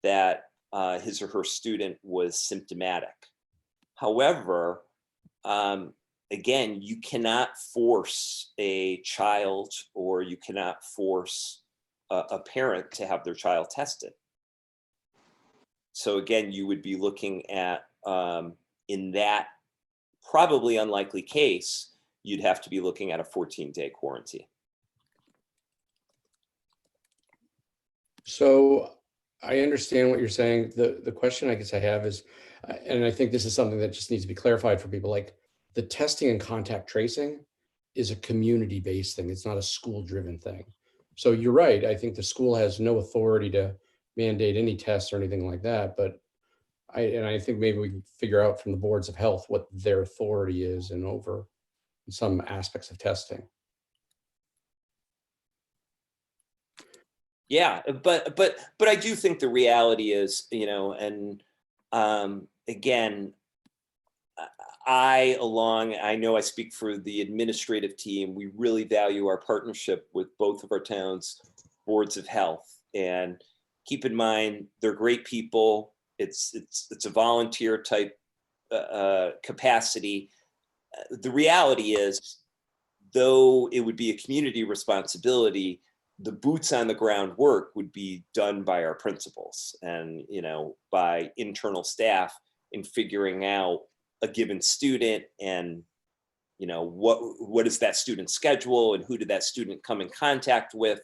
that his or her student was symptomatic. However, again, you cannot force a child, or you cannot force a parent to have their child tested. So again, you would be looking at, in that probably unlikely case, you'd have to be looking at a 14-day quarantine. So I understand what you're saying. The question I guess I have is, and I think this is something that just needs to be clarified for people, like the testing and contact tracing is a community-based thing. It's not a school-driven thing. So you're right. I think the school has no authority to mandate any tests or anything like that. But I think maybe we can figure out from the boards of health what their authority is and over some aspects of testing. Yeah, but I do think the reality is, you know, and again, I know I speak for the administrative team, we really value our partnership with both of our towns' boards of health. And keep in mind, they're great people. It's a volunteer type capacity. The reality is, though it would be a community responsibility, the boots on the ground work would be done by our principals and, you know, by internal staff in figuring out a given student and, you know, what is that student's schedule and who did that student come in contact with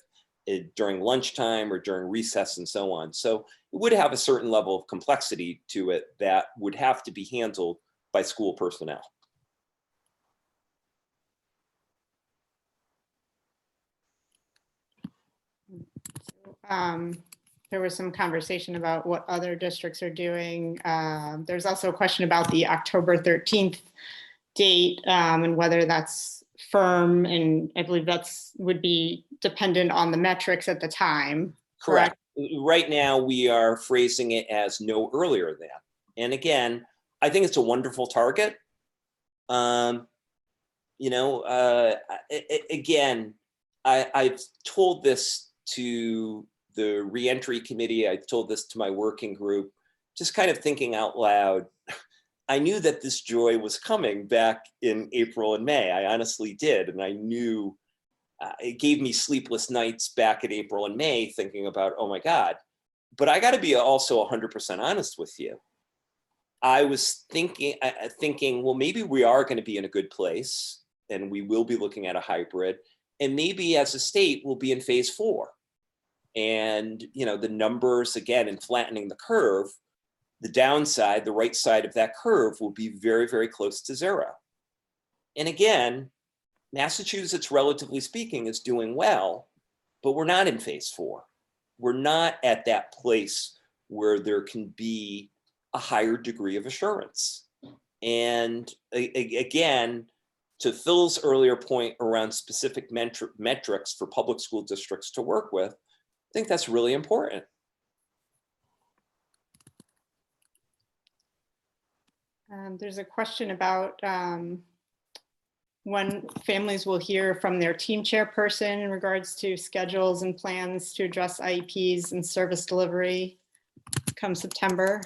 during lunchtime or during recess and so on. So it would have a certain level of complexity to it that would have to be handled by school personnel. There was some conversation about what other districts are doing. There's also a question about the October 13th date and whether that's firm, and I believe would be dependent on the metrics at the time. Correct. Right now, we are phrasing it as no earlier than. And again, I think it's a wonderful target. You know, again, I've told this to the reentry committee. I told this to my working group, just kind of thinking out loud. I knew that this joy was coming back in April and May. I honestly did. And I knew it gave me sleepless nights back in April and May thinking about, oh my God. But I got to be also 100% honest with you. I was thinking, well, maybe we are going to be in a good place and we will be looking at a hybrid. And maybe as a state, we'll be in phase 4. And, you know, the numbers, again, in flattening the curve, the downside, the right side of that curve will be very, very close to 0. And again, Massachusetts, relatively speaking, is doing well, but we're not in phase 4. We're not at that place where there can be a higher degree of assurance. And again, to Phil's earlier point around specific metrics for public school districts to work with, I think that's really important. There's a question about when families will hear from their team chairperson in regards to schedules and plans to address IEPs and service delivery come September.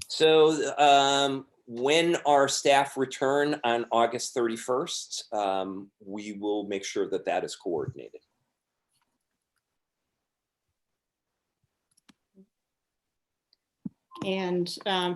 So when our staff return on August 31st, we will make sure that that is coordinated. And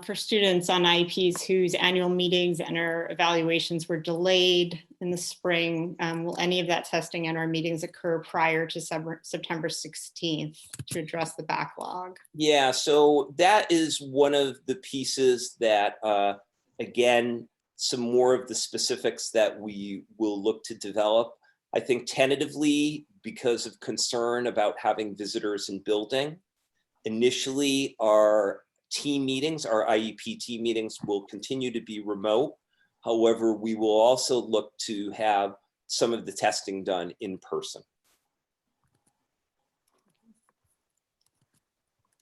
for students on IEPs whose annual meetings and our evaluations were delayed in the spring, will any of that testing and our meetings occur prior to September 16th to address the backlog? Yeah, so that is one of the pieces that, again, some more of the specifics that we will look to develop. I think tentatively, because of concern about having visitors in building, initially our team meetings, our IEP team meetings will continue to be remote. However, we will also look to have some of the testing done in person.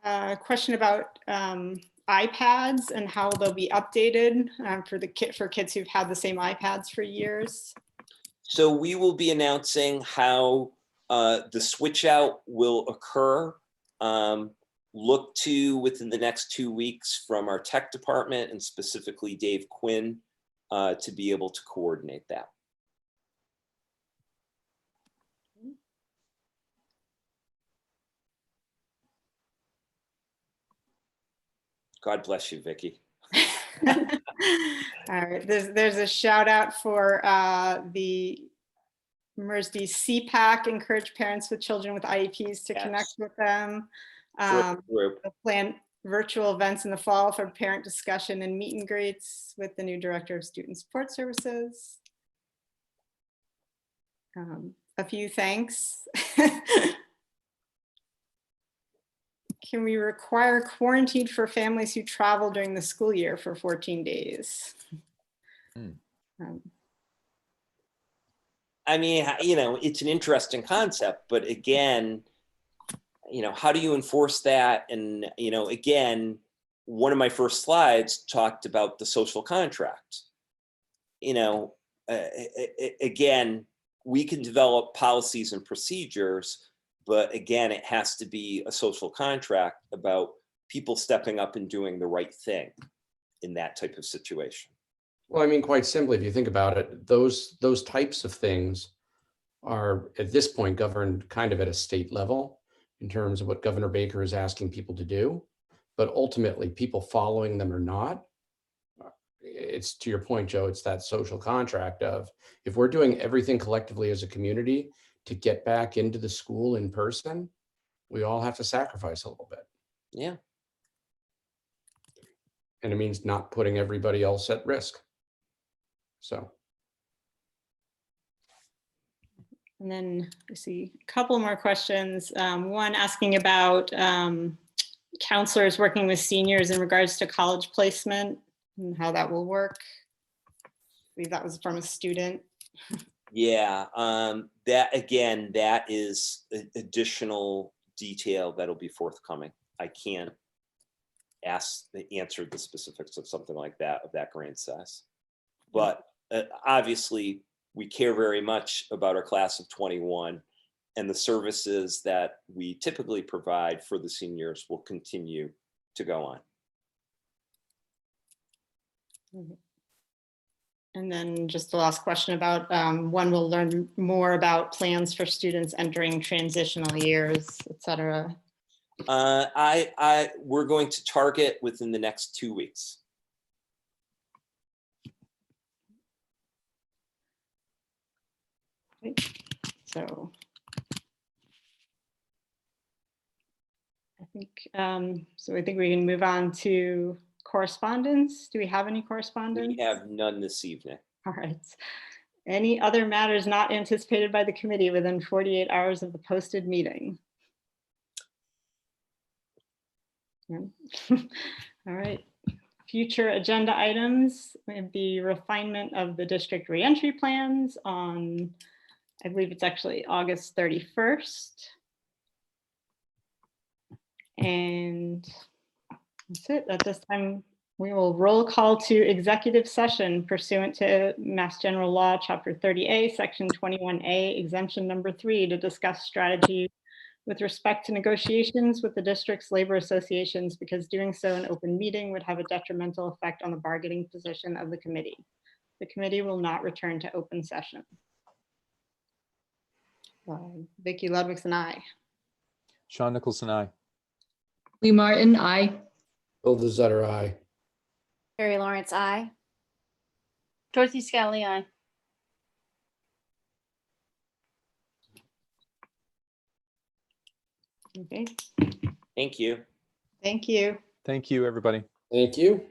A question about iPads and how they'll be updated for kids who've had the same iPads for years. So we will be announcing how the switch out will occur. Look to within the next 2 weeks from our tech department and specifically Dave Quinn to be able to coordinate that. God bless you, Vicki. All right, there's a shout out for the MERSD CPAC, encourage parents with children with IEPs to connect with them. Plan virtual events in the fall for parent discussion and meet and greets with the new Director of Student Support Services. A few thanks. Can we require quarantine for families who travel during the school year for 14 days? I mean, you know, it's an interesting concept, but again, you know, how do you enforce that? And, you know, again, one of my first slides talked about the social contract. You know, again, we can develop policies and procedures, but again, it has to be a social contract about people stepping up and doing the right thing in that type of situation. Well, I mean, quite simply, if you think about it, those types of things are at this point governed kind of at a state level in terms of what Governor Baker is asking people to do. But ultimately, people following them or not, it's to your point, Joe, it's that social contract of if we're doing everything collectively as a community to get back into the school in person, we all have to sacrifice a little bit. Yeah. And it means not putting everybody else at risk. So. And then I see a couple more questions. One asking about counselors working with seniors in regards to college placement and how that will work. I believe that was from a student. Yeah, that again, that is additional detail that'll be forthcoming. I can't answer the specifics of something like that, of that grain size. But obviously, we care very much about our class of 21, and the services that we typically provide for the seniors will continue to go on. And then just the last question about when we'll learn more about plans for students entering transitional years, et cetera. We're going to target within the next 2 weeks. So I think I think we can move on to correspondence. Do we have any correspondence? We have none this evening. All right. Any other matters not anticipated by the committee within 48 hours of the posted meeting? All right. Future agenda items, we have the refinement of the district reentry plans on, I believe it's actually August 31st. And that's it. At this time, we will roll call to executive session pursuant to Mass General Law, Chapter 30A, Section 21A, Exemption Number 3, to discuss strategy with respect to negotiations with the district's labor associations, because doing so in open meeting would have a detrimental effect on the bargaining position of the committee. The committee will not return to open session. Vicky Ludwigson, aye. Sean Nicholson, aye. Lee Martin, aye. Bill the Zutter, aye. Carrie Lawrence, aye. Dorothy Scally, aye. Okay, Thank you. thank you. Thank you, everybody. Thank you.